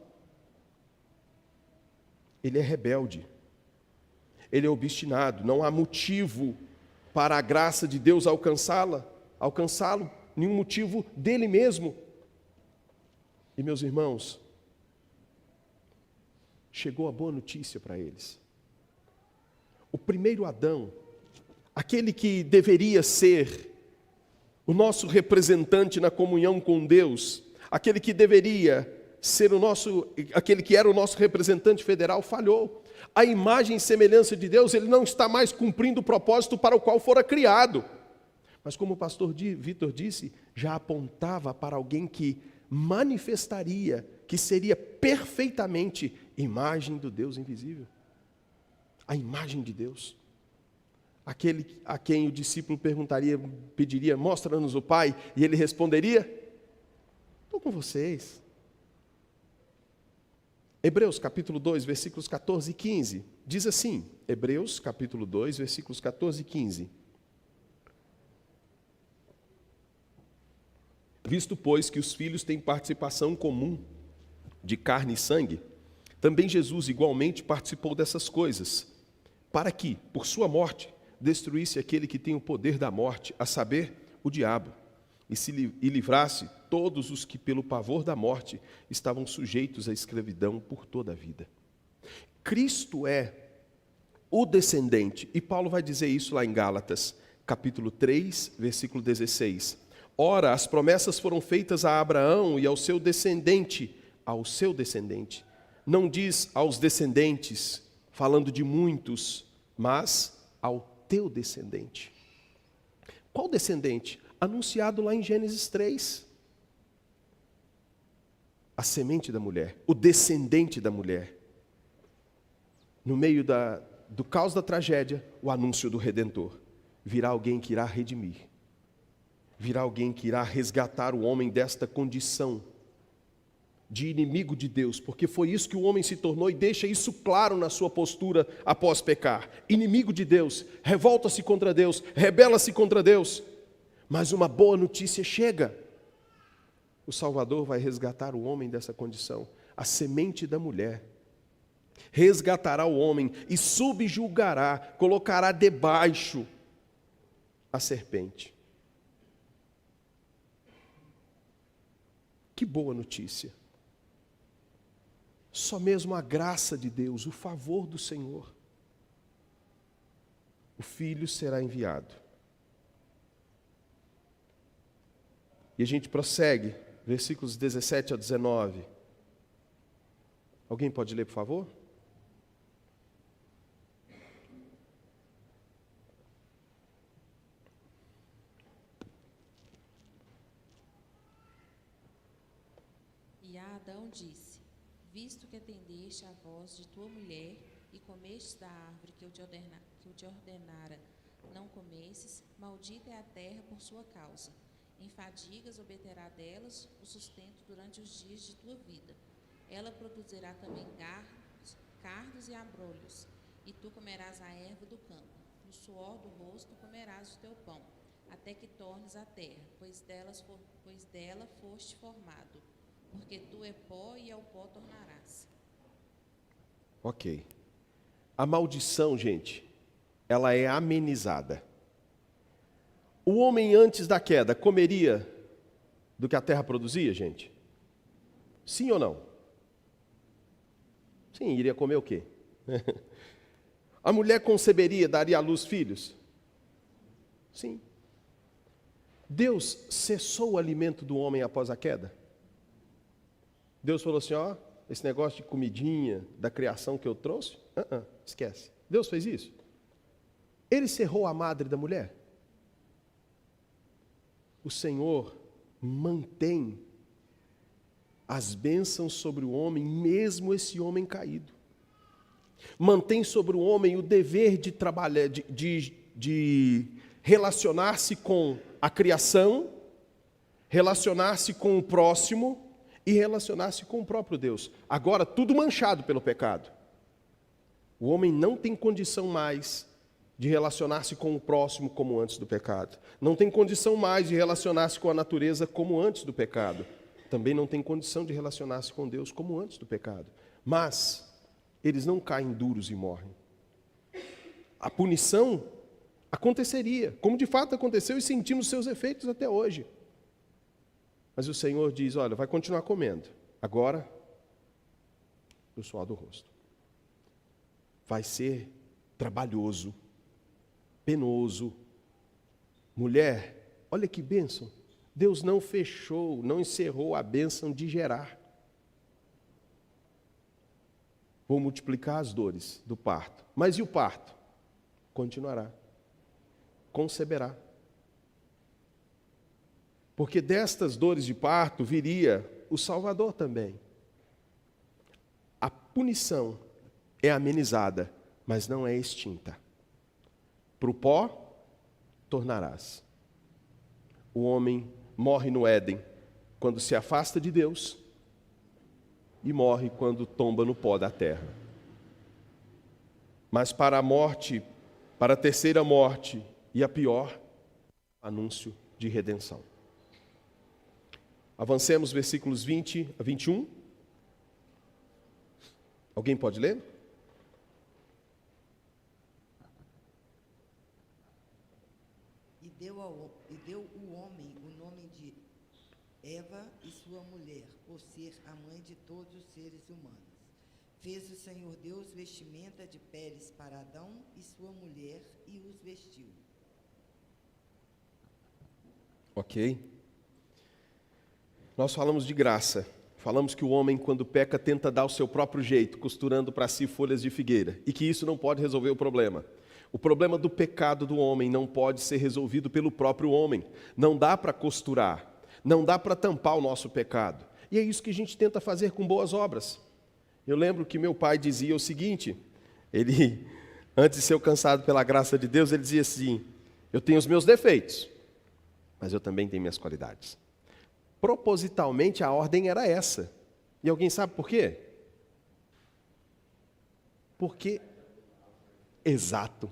Ele é rebelde. Ele é obstinado. Não há motivo para a graça de Deus alcançá-lo, nenhum motivo dele mesmo. E meus irmãos, chegou a boa notícia para eles. O primeiro Adão, aquele que deveria ser o nosso representante na comunhão com Deus, aquele que deveria ser aquele que era o nosso representante federal, falhou. A imagem e semelhança de Deus, ele não está mais cumprindo o propósito para o qual fora criado. Mas como o pastor Vitor disse, já apontava para alguém que manifestaria, que seria perfeitamente imagem do Deus invisível. A imagem de Deus. Aquele a quem o discípulo pediria, mostra-nos o Pai, e ele responderia, estou com vocês. Hebreus capítulo 2, versículos 14 e 15, diz assim, Hebreus capítulo 2, versículos 14 e 15. Visto, pois, que os filhos têm participação comum de carne e sangue, também Jesus igualmente participou dessas coisas, para que, por sua morte, destruísse aquele que tem o poder da morte, a saber, o diabo, e livrasse todos os que, pelo pavor da morte, estavam sujeitos à escravidão por toda a vida. Cristo é o descendente, e Paulo vai dizer isso lá em Gálatas, capítulo 3, versículo 16. Ora, as promessas foram feitas a Abraão e ao seu descendente, não diz aos descendentes, falando de muitos, mas ao teu descendente. Qual descendente? Anunciado lá em Gênesis 3. A semente da mulher, o descendente da mulher. No meio do caos da tragédia, o anúncio do Redentor. Virá alguém que irá redimir. Virá alguém que irá resgatar o homem desta condição de inimigo de Deus, porque foi isso que o homem se tornou e deixa isso claro na sua postura após pecar. Inimigo de Deus, revolta-se contra Deus, rebela-se contra Deus. Mas uma boa notícia chega. O Salvador vai resgatar o homem dessa condição, a semente da mulher. Resgatará o homem e subjugará, colocará debaixo a serpente. Que boa notícia. Só mesmo a graça de Deus, o favor do Senhor. O Filho será enviado. E a gente prossegue, versículos 17 a 19. Alguém pode ler, por favor? E a Adão disse: visto que atendeste à voz de tua mulher e comestes da árvore que eu te ordenara não comesses, maldita é a terra por sua causa. Em fadigas obterá delas o sustento durante os dias de tua vida. Ela produzirá também cardos e abrolhos, e tu comerás a erva do campo. No suor do rosto comerás o teu pão, até que tornes a terra, pois dela foste formado. Porque tu é pó e ao pó tornarás. Ok. A maldição, gente, ela é amenizada. O homem antes da queda comeria do que a terra produzia, gente? Sim ou não? Sim, iria comer o quê? A mulher conceberia, daria à luz filhos? Sim. Deus cessou o alimento do homem após a queda? Deus falou assim, ó, esse negócio de comidinha da criação que eu trouxe, esquece. Deus fez isso? Ele cerrou a madre da mulher? O Senhor mantém as bênçãos sobre o homem, mesmo esse homem caído. Mantém sobre o homem o dever de trabalhar, de relacionar-se com a criação, relacionar-se com o próximo e relacionar-se com o próprio Deus. Agora, tudo manchado pelo pecado. O homem não tem condição mais de relacionar-se com o próximo como antes do pecado. Não tem condição mais de relacionar-se com a natureza como antes do pecado. Também não tem condição de relacionar-se com Deus como antes do pecado. Mas eles não caem duros e morrem. A punição aconteceria, como de fato aconteceu e sentimos seus efeitos até hoje. Mas o Senhor diz, olha, vai continuar comendo. Agora, do suor do rosto. Vai ser trabalhoso, penoso. Mulher, olha que bênção. Deus não fechou, não encerrou a bênção de gerar. Vou multiplicar as dores do parto. Mas e o parto? Continuará. Conceberá. Porque destas dores de parto viria o Salvador também. A punição é amenizada, mas não é extinta. Para o pó, tornarás. O homem morre no Éden, quando se afasta de Deus, e morre quando tomba no pó da terra. Mas para a morte, para a terceira morte, e a pior, anúncio de redenção. Avancemos versículos 20 a 21. Alguém pode ler? E deu o homem o nome de Eva e sua mulher, por ser a mãe de todos os seres humanos. Fez o Senhor Deus vestimenta de peles para Adão e sua mulher e os vestiu. Ok. Nós falamos de graça. Falamos que o homem, quando peca, tenta dar o seu próprio jeito, costurando para si folhas de figueira, e que isso não pode resolver o problema. O problema do pecado do homem não pode ser resolvido pelo próprio homem. Não dá para costurar, não dá para tampar o nosso pecado. E é isso que a gente tenta fazer com boas obras. Eu lembro que meu pai dizia o seguinte, ele, antes de ser alcançado pela graça de Deus, ele dizia assim, eu tenho os meus defeitos, mas eu também tenho minhas qualidades. Propositalmente a ordem era essa. E alguém sabe por quê? Exato.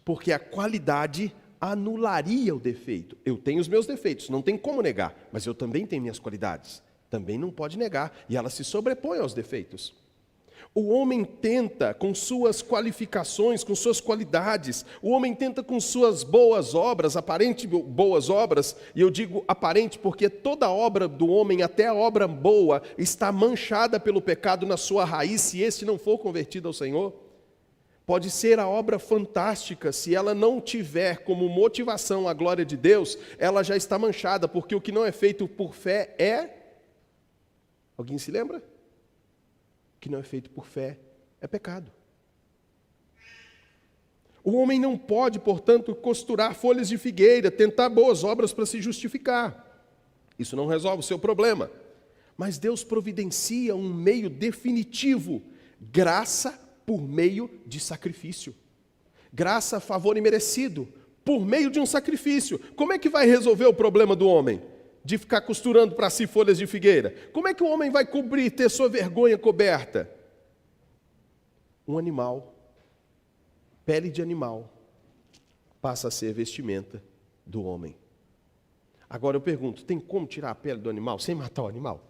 Porque a qualidade anularia o defeito. Eu tenho os meus defeitos, não tem como negar, mas eu também tenho minhas qualidades. Também não pode negar, e elas se sobrepõem aos defeitos. O homem tenta com suas qualificações, com suas qualidades, o homem tenta com suas boas obras, aparente boas obras, e eu digo aparente porque toda obra do homem, até a obra boa, está manchada pelo pecado na sua raiz, se este não for convertido ao Senhor. Pode ser a obra fantástica, se ela não tiver como motivação a glória de Deus, ela já está manchada, porque o que não é feito por fé é... Alguém se lembra? O que não é feito por fé é pecado. O homem não pode, portanto, costurar folhas de figueira, tentar boas obras para se justificar. Isso não resolve o seu problema. Mas Deus providencia um meio definitivo, graça por meio de sacrifício. Graça, favor imerecido, por meio de um sacrifício. Como é que vai resolver o problema do homem? De ficar costurando para si folhas de figueira. Como é que o homem vai cobrir, ter sua vergonha coberta? Um animal, pele de animal, passa a ser vestimenta do homem. Agora eu pergunto, tem como tirar a pele do animal sem matar o animal?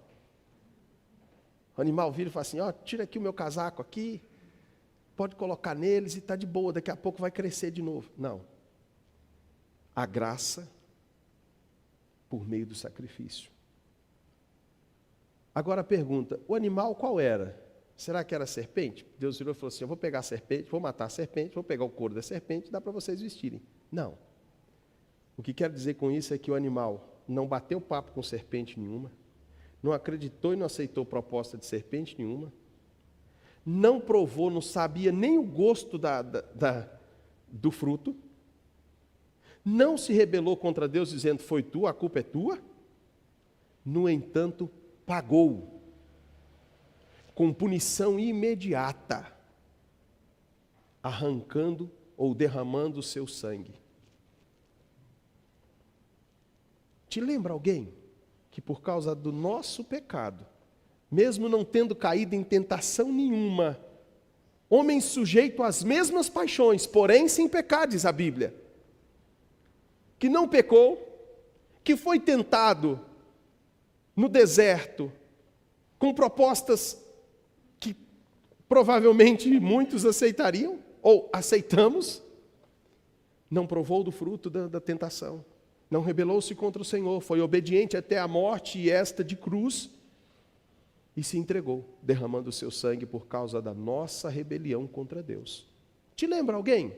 O animal vira e fala assim, ó, tira aqui o meu casaco aqui, pode colocar neles e está de boa, daqui a pouco vai crescer de novo. Não. A graça por meio do sacrifício. Agora a pergunta, o animal qual era? Será que era a serpente? Deus virou e falou assim, eu vou pegar a serpente, vou matar a serpente, vou pegar o couro da serpente, dá para vocês vestirem. Não. O que quero dizer com isso é que o animal não bateu papo com serpente nenhuma, não acreditou e não aceitou proposta de serpente nenhuma, não provou, não sabia nem o gosto do fruto, não se rebelou contra Deus dizendo, foi tu, a culpa é tua. No entanto, pagou com punição imediata, arrancando ou derramando o seu sangue. Te lembra alguém que por causa do nosso pecado, mesmo não tendo caído em tentação nenhuma, homem sujeito às mesmas paixões, porém sem pecado, diz a Bíblia, que não pecou, que foi tentado no deserto, com propostas que provavelmente muitos aceitariam, ou aceitamos, não provou do fruto da tentação, não rebelou-se contra o Senhor, foi obediente até a morte, e esta de cruz, e se entregou, derramando o seu sangue por causa da nossa rebelião contra Deus. Te lembra alguém?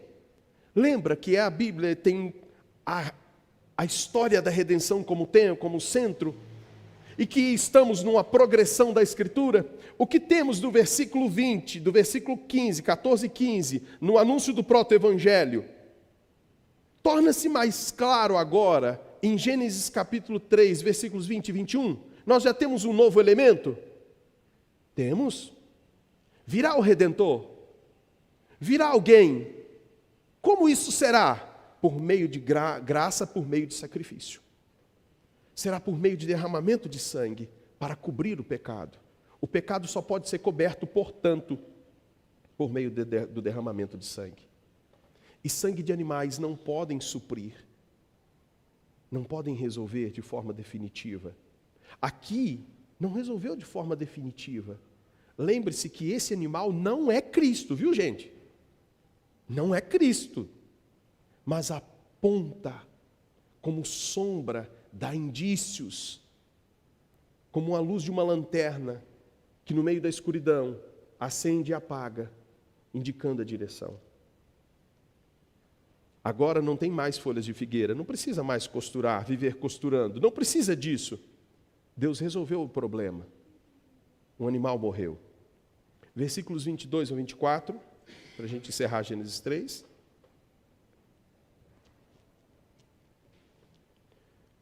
Lembra que a Bíblia tem a história da redenção como centro, e que estamos numa progressão da Escritura? O que temos do versículo 20, do versículo 15, 14 e 15, no anúncio do proto-evangelho, torna-se mais claro agora, em Gênesis capítulo 3, versículos 20 e 21. Nós já temos um novo elemento? Temos. Virá o Redentor? Virá alguém? Como isso será? Por meio de graça, por meio de sacrifício. Será por meio de derramamento de sangue, para cobrir o pecado. O pecado só pode ser coberto, portanto, por meio do derramamento de sangue. E sangue de animais não podem suprir, não podem resolver de forma definitiva. Aqui, não resolveu de forma definitiva. Lembre-se que esse animal não é Cristo, viu, gente? Não é Cristo, mas aponta como sombra, dá indícios, como a luz de uma lanterna, que no meio da escuridão acende e apaga, indicando a direção. Agora não tem mais folhas de figueira, não precisa mais costurar, viver costurando, não precisa disso. Deus resolveu o problema. Um animal morreu. Versículos 22 ao 24, para a gente encerrar Gênesis 3.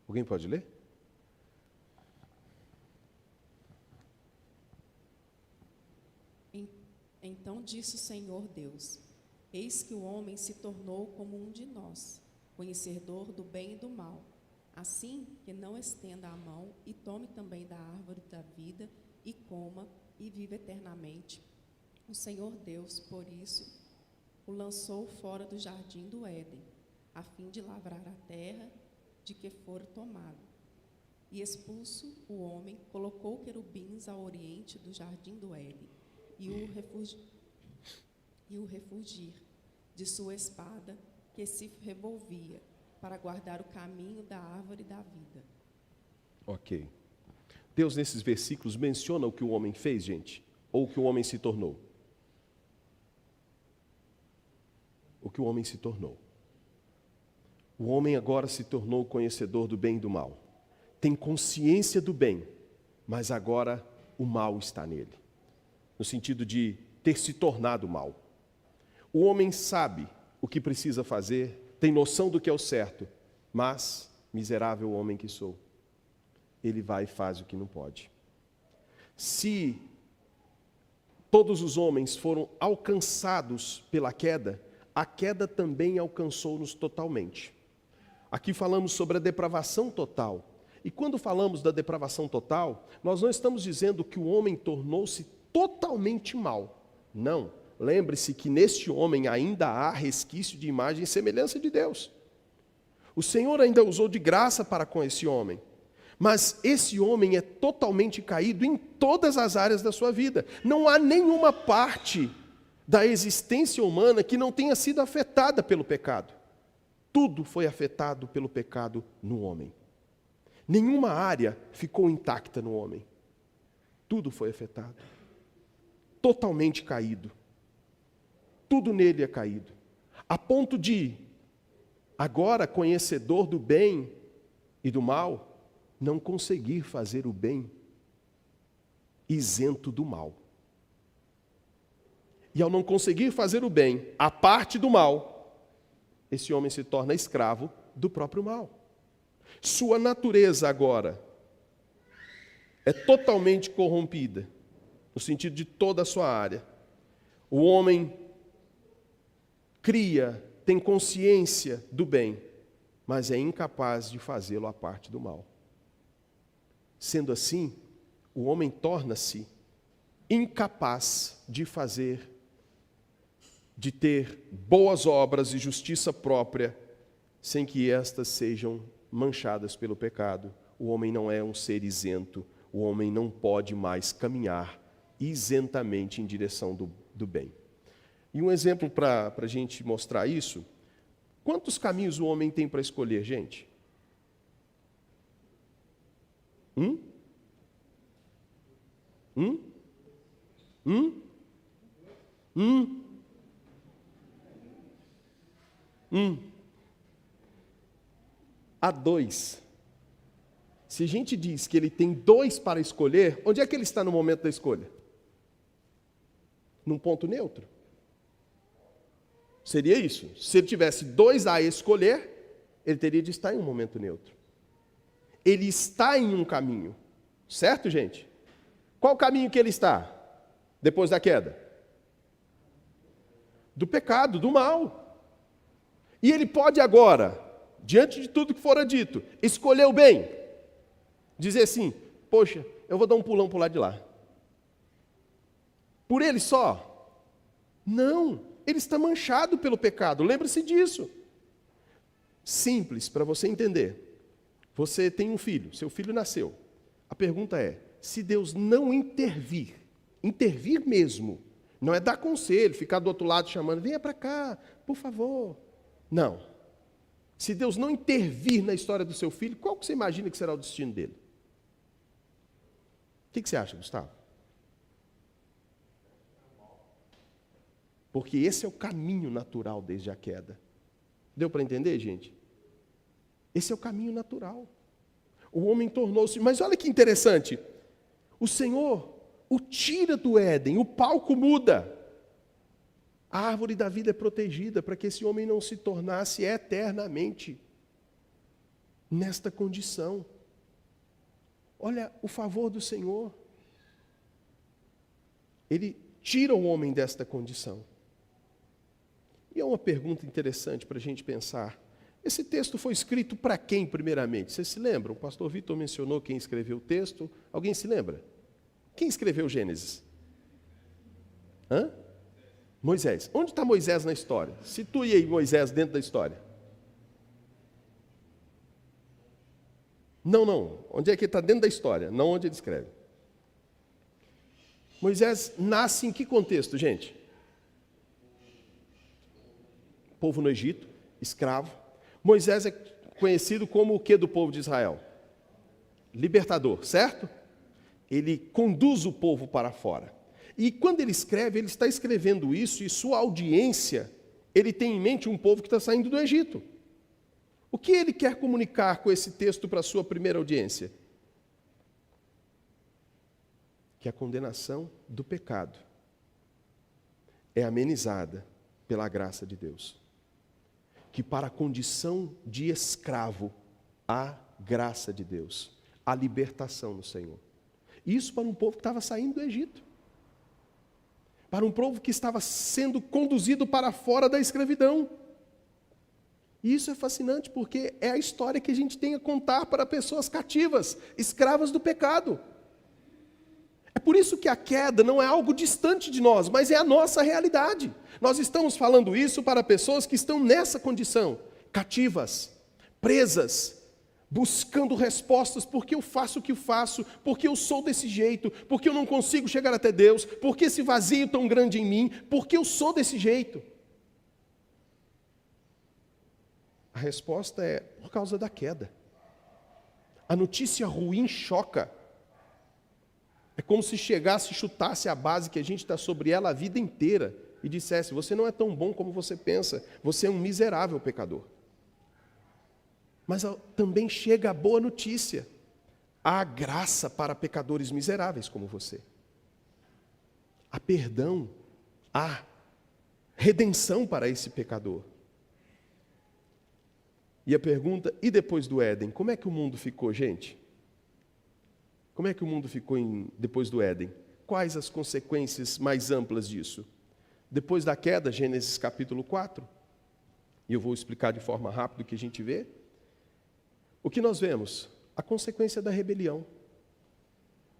Alguém pode ler? Então disse o Senhor Deus: Eis que o homem se tornou como um de nós, conhecedor do bem e do mal. Assim que não estenda a mão e tome também da árvore da vida e coma e viva eternamente. O Senhor Deus, por isso, o lançou fora do jardim do Éden, a fim de lavrar a terra de que fora tomado. E expulso o homem, colocou querubins ao oriente do jardim do Éden, e o refugir de sua espada, que se revolvia, para guardar o caminho da árvore da vida. Ok. Deus, nesses versículos, menciona o que o homem fez, gente, ou o que o homem se tornou. O que o homem se tornou. O homem agora se tornou conhecedor do bem e do mal. Tem consciência do bem, mas agora o mal está nele. No sentido de ter se tornado mal. O homem sabe o que precisa fazer, tem noção do que é o certo, mas, miserável homem que sou, ele vai e faz o que não pode. Se todos os homens foram alcançados pela queda, a queda também alcançou-nos totalmente. Aqui falamos sobre a depravação total. E quando falamos da depravação total, nós não estamos dizendo que o homem tornou-se totalmente mal. Não. Lembre-se que neste homem ainda há resquício de imagem e semelhança de Deus. O Senhor ainda usou de graça para com esse homem. Mas esse homem é totalmente caído em todas as áreas da sua vida. Não há nenhuma parte da existência humana que não tenha sido afetada pelo pecado. Tudo foi afetado pelo pecado no homem. Nenhuma área ficou intacta no homem. Tudo foi afetado. Totalmente caído. Tudo nele é caído. A ponto de, agora conhecedor do bem e do mal, não conseguir fazer o bem isento do mal. E ao não conseguir fazer o bem, a parte do mal, esse homem se torna escravo do próprio mal. Sua natureza agora é totalmente corrompida, no sentido de toda a sua área. O homem cria, tem consciência do bem, mas é incapaz de fazê-lo à parte do mal. Sendo assim, o homem torna-se incapaz de ter boas obras e justiça própria, sem que estas sejam manchadas pelo pecado. O homem não é um ser isento, o homem não pode mais caminhar isentamente em direção do bem. E um exemplo para a gente mostrar isso: quantos caminhos o homem tem para escolher, gente? Há 2. Se a gente diz que ele tem 2 para escolher, onde é que ele está no momento da escolha? Num ponto neutro. Seria isso. Se ele tivesse 2 a escolher, ele teria de estar em um momento neutro. Ele está em um caminho. Certo, gente? Qual caminho que ele está? Depois da queda? Do pecado, do mal. E ele pode agora, diante de tudo que fora dito, escolher o bem. Dizer assim: poxa, eu vou dar um pulão para o lado de lá. Por ele só? Não, ele está manchado pelo pecado, lembre-se disso. Simples, para você entender. Você tem um filho, seu filho nasceu. A pergunta é: se Deus não intervir mesmo, não é dar conselho, ficar do outro lado chamando, venha para cá, por favor. Não. Se Deus não intervir na história do seu filho, qual que você imagina que será o destino dele? O que você acha, Gustavo? Porque esse é o caminho natural desde a queda. Deu para entender, gente? Esse é o caminho natural. O homem tornou-se... Mas olha que interessante. O Senhor o tira do Éden, o palco muda. A árvore da vida é protegida para que esse homem não se tornasse eternamente nesta condição. Olha o favor do Senhor. Ele tira o homem desta condição. E é uma pergunta interessante para a gente pensar. Esse texto foi escrito para quem, primeiramente? Vocês se lembram? O pastor Vitor mencionou quem escreveu o texto. Alguém se lembra? Quem escreveu Gênesis? Moisés. Onde está Moisés na história? Situe aí Moisés dentro da história. Não. Onde é que ele está dentro da história? Não onde ele escreve. Moisés nasce em que contexto, gente? Povo no Egito, escravo. Moisés é conhecido como o que do povo de Israel? Libertador, certo? Ele conduz o povo para fora. E quando ele escreve, ele está escrevendo isso e sua audiência, ele tem em mente um povo que está saindo do Egito. O que ele quer comunicar com esse texto para a sua primeira audiência? Que a condenação do pecado é amenizada pela graça de Deus. Que para a condição de escravo há graça de Deus, há libertação no Senhor. Isso para um povo que estava saindo do Egito. Para um povo que estava sendo conduzido para fora da escravidão. E isso é fascinante porque é a história que a gente tem a contar para pessoas cativas, escravas do pecado. É por isso que a queda não é algo distante de nós, mas é a nossa realidade. Nós estamos falando isso para pessoas que estão nessa condição, cativas, presas, buscando respostas, porque eu faço o que eu faço, porque eu sou desse jeito, porque eu não consigo chegar até Deus, porque esse vazio tão grande em mim, porque eu sou desse jeito. A resposta é por causa da queda. A notícia ruim choca. É como se chegasse e chutasse a base que a gente está sobre ela a vida inteira e dissesse: você não é tão bom como você pensa, você é um miserável pecador. Mas também chega a boa notícia: há graça para pecadores miseráveis como você. Há perdão, há redenção para esse pecador. E a pergunta, e depois do Éden? Como é que o mundo ficou, gente? Como é que o mundo ficou depois do Éden? Quais as consequências mais amplas disso? Depois da queda, Gênesis capítulo 4, e eu vou explicar de forma rápida o que a gente vê. O que nós vemos? A consequência da rebelião.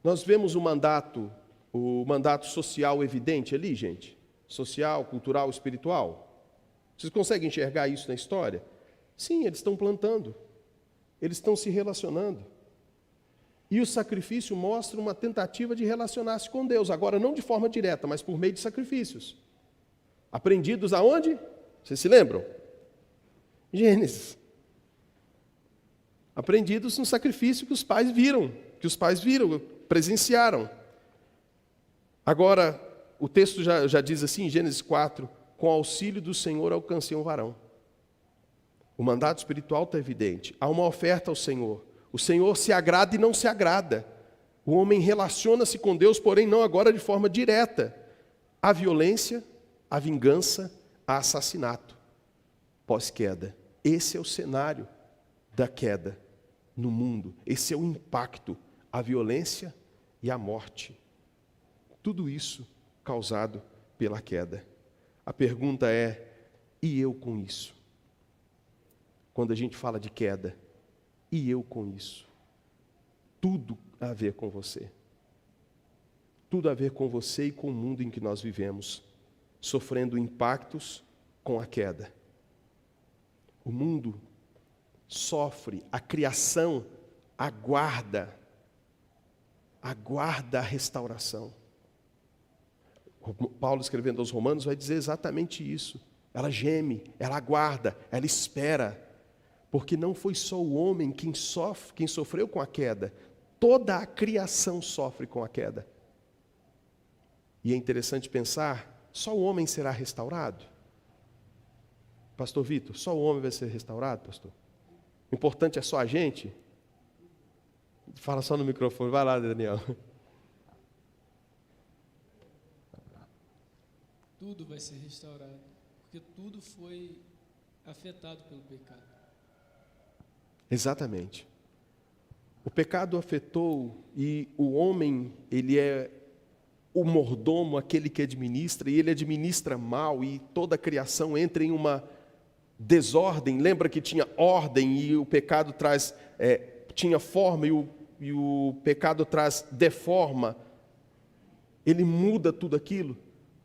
Nós vemos o mandato social evidente ali, gente? Social, cultural, espiritual. Vocês conseguem enxergar isso na história? Sim, eles estão plantando. Eles estão se relacionando. E o sacrifício mostra uma tentativa de relacionar-se com Deus. Agora, não de forma direta, mas por meio de sacrifícios. Aprendidos aonde? Vocês se lembram? Gênesis. Aprendidos no sacrifício que os pais viram, presenciaram. Agora, o texto já diz assim, em Gênesis 4, com auxílio do Senhor alcancei um varão. O mandato espiritual está evidente. Há uma oferta ao Senhor. O Senhor se agrada e não se agrada. O homem relaciona-se com Deus, porém não agora de forma direta. A violência, a vingança, a assassinato. Pós-queda. Esse é o cenário da queda no mundo. Esse é o impacto. A violência e a morte. Tudo isso causado pela queda. A pergunta é, e eu com isso? Quando a gente fala de queda, e eu com isso? Tudo a ver com você. Tudo a ver com você e com o mundo em que nós vivemos, sofrendo impactos com a queda. O mundo sofre, a criação aguarda a restauração. Paulo, escrevendo aos Romanos, vai dizer exatamente isso. Ela geme, ela aguarda, ela espera. Porque não foi só o homem quem sofreu com a queda. Toda a criação sofre com a queda. E é interessante pensar, só o homem será restaurado? Pastor Vitor, só o homem vai ser restaurado, pastor? O importante é só a gente? Fala só no microfone, vai lá, Daniel. Tudo vai ser restaurado, porque tudo foi afetado pelo pecado. Exatamente. O pecado afetou e o homem, ele é o mordomo, aquele que administra, e ele administra mal e toda a criação entra em uma desordem. Lembra que tinha ordem e o pecado tinha forma e o pecado traz deforma. Ele muda tudo aquilo.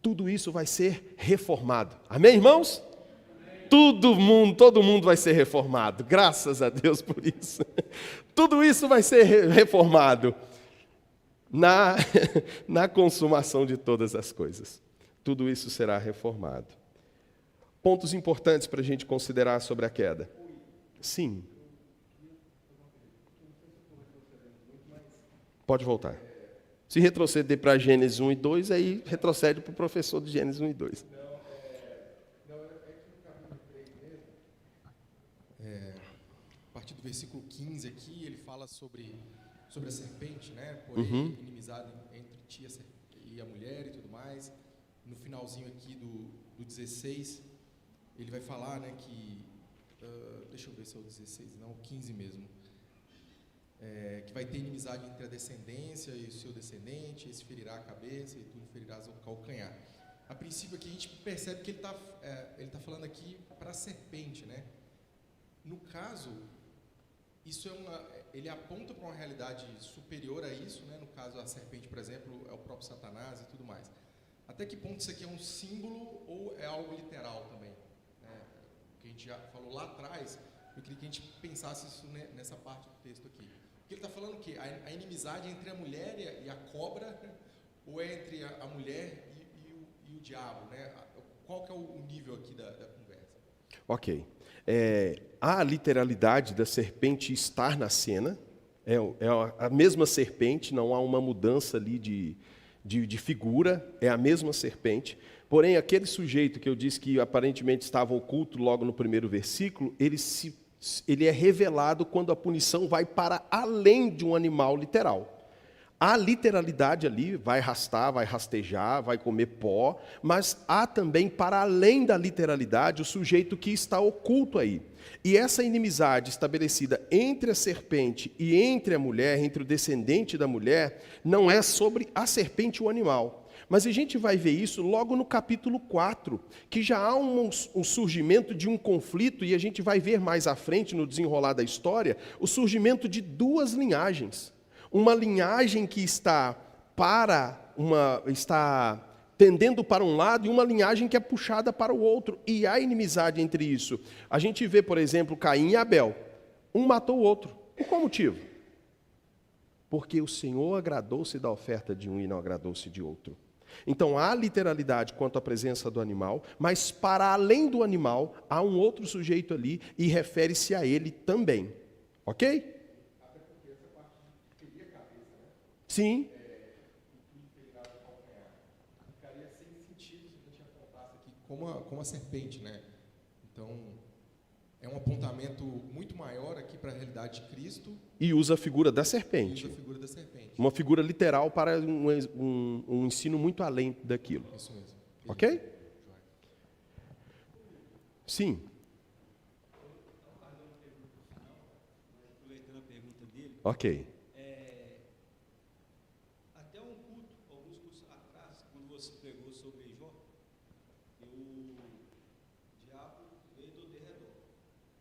Tudo isso vai ser reformado. Amém, irmãos? Todo mundo vai ser reformado. Graças a Deus por isso. Tudo isso vai ser reformado na consumação de todas as coisas. Tudo isso será reformado. Pontos importantes para a gente considerar sobre a queda. Sim. Pode voltar. Se retroceder para Gênesis 1 e 2, aí retrocede para o professor de Gênesis 1 e 2. A partir do versículo 15 aqui, ele fala sobre a serpente, né? Porém, inimizade entre ti e a mulher e tudo mais. No finalzinho aqui do 16, ele vai falar, né, que... deixa eu ver se é o 16, não, o 15 mesmo. Que vai ter inimizade entre a descendência e o seu descendente, esse ferirá a cabeça e tu ferirás o calcanhar. A princípio aqui a gente percebe que ele tá falando aqui para a serpente, né? No caso, isso ele aponta para uma realidade superior a isso, né? No caso, a serpente, por exemplo, é o próprio Satanás e tudo mais. Até que ponto isso aqui é um símbolo ou é algo literal também? Né? Que a gente já falou lá atrás, eu queria que a gente pensasse isso nessa parte do texto aqui. Porque ele está falando que a inimizade entre a mulher e a cobra, ou é entre a mulher e o diabo, né? Qual que é o nível aqui da conversa? Ok. A literalidade da serpente estar na cena, é a mesma serpente, não há uma mudança ali de figura, é a mesma serpente. Porém, aquele sujeito que eu disse que aparentemente estava oculto logo no primeiro versículo, ele é revelado quando a punição vai para além de um animal literal. Há literalidade ali, vai arrastar, vai rastejar, vai comer pó, mas há também, para além da literalidade, o sujeito que está oculto aí. E essa inimizade estabelecida entre a serpente e entre a mulher, entre o descendente da mulher, não é sobre a serpente e o animal. Mas a gente vai ver isso logo no capítulo 4, que já há um surgimento de um conflito, e a gente vai ver mais à frente, no desenrolar da história, o surgimento de duas linhagens. Uma linhagem que está tendendo para um lado e uma linhagem que é puxada para o outro. E há inimizade entre isso. A gente vê, por exemplo, Caim e Abel. Um matou o outro. Por qual motivo? Porque o Senhor agradou-se da oferta de um e não agradou-se de outro. Então há literalidade quanto à presença do animal, mas para além do animal, há um outro sujeito ali e refere-se a ele também. Ok? Sim. Ficaria sem sentido se a gente apontasse aqui como a serpente, né? Então, é um apontamento muito maior aqui para a realidade de Cristo. E usa a figura da serpente. Uma figura literal para um ensino muito além daquilo. Isso mesmo. Ok? Sim. Aproveitando a pergunta dele. Ok.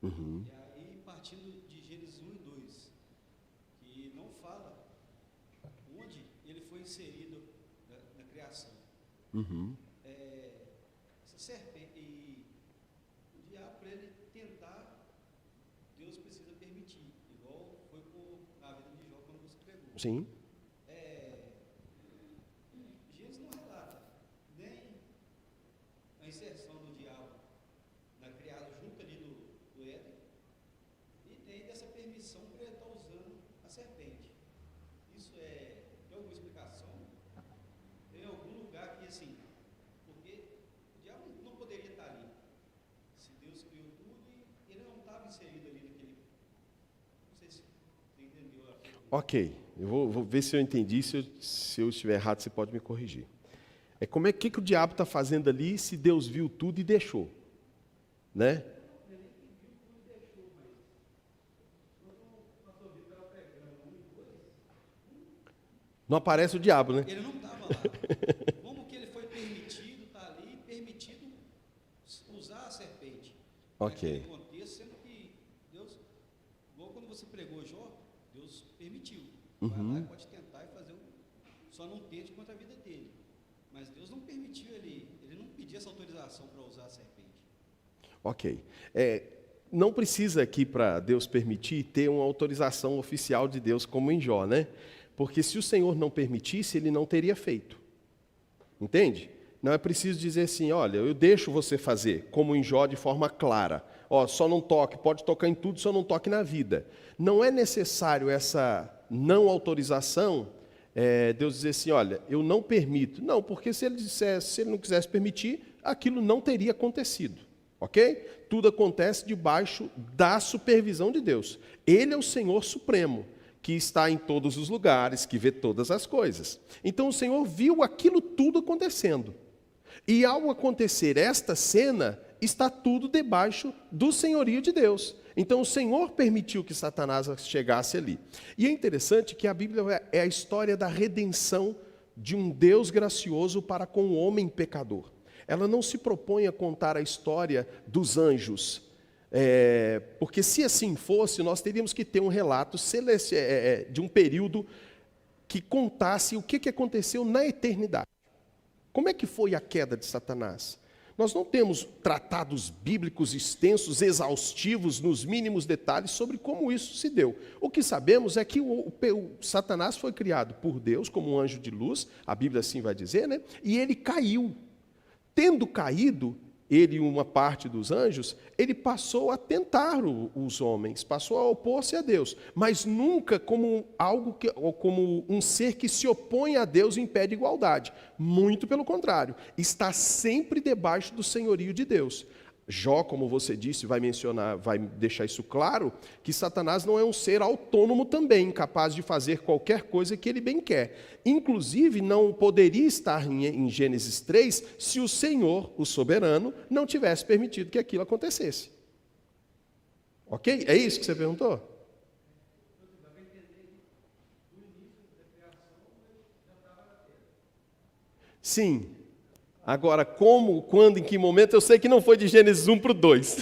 Uhum. E aí, partindo de Gênesis 1 e 2, que não fala onde ele foi inserido na criação. Uhum. Essa serpente, e o diabo, para ele tentar, Deus precisa permitir, igual foi na vida de Jó quando você pregou. Sim. Gênesis não relata nem a inserção do diabo na criação junto ali do Éden, e tem dessa permissão para ele estar usando a serpente. Isso tem alguma explicação? Tem algum lugar que, assim, porque o diabo não poderia estar ali, se Deus criou tudo e ele não estava inserido ali naquele. Não sei se você entendeu a pergunta. Ok, eu vou ver se eu entendi, se eu estiver errado você pode me corrigir. Como é que o diabo está fazendo ali se Deus viu tudo e deixou? Né? Não aparece o diabo, né? Ele não estava lá. Como que ele foi permitido estar ali, permitido usar a serpente? Ok. Naquele contexto, sendo que Deus, igual quando você pregou Jó, Deus permitiu. Vai lá e pode tentar e fazer só não tente contra a vida dele. Mas Deus não permitiu ele não pediu essa autorização para usar a serpente. Ok. Não precisa aqui, para Deus permitir, ter uma autorização oficial de Deus como em Jó, né? Porque se o Senhor não permitisse, Ele não teria feito. Entende? Não é preciso dizer assim, olha, eu deixo você fazer, como em Jó, de forma clara. Só não toque, pode tocar em tudo, só não toque na vida. Não é necessário essa não autorização, Deus dizer assim, olha, eu não permito. Não, porque se ele não quisesse permitir, aquilo não teria acontecido. Ok? Tudo acontece debaixo da supervisão de Deus. Ele é o Senhor Supremo, que está em todos os lugares, que vê todas as coisas. Então o Senhor viu aquilo tudo acontecendo. E ao acontecer esta cena, está tudo debaixo do senhorio de Deus. Então o Senhor permitiu que Satanás chegasse ali. E é interessante que a Bíblia é a história da redenção de um Deus gracioso para com o homem pecador. Ela não se propõe a contar a história dos anjos, porque se assim fosse, nós teríamos que ter um relato de um período que contasse o que aconteceu na eternidade. Como é que foi a queda de Satanás? Nós não temos tratados bíblicos extensos, exaustivos, nos mínimos detalhes sobre como isso se deu. O que sabemos é que o Satanás foi criado por Deus como um anjo de luz, a Bíblia assim vai dizer, né? E ele caiu. Tendo caído, ele e uma parte dos anjos, ele passou a tentar os homens, passou a opor-se a Deus, mas nunca como como um ser que se opõe a Deus e impede igualdade. Muito pelo contrário, está sempre debaixo do senhorio de Deus. Jó, como você disse, vai deixar isso claro, que Satanás não é um ser autônomo também, capaz de fazer qualquer coisa que ele bem quer. Inclusive, não poderia estar em Gênesis 3 se o Senhor, o soberano, não tivesse permitido que aquilo acontecesse. Ok? É isso que você perguntou? Sim. Agora, como, quando, em que momento, eu sei que não foi de Gênesis 1 para o 2.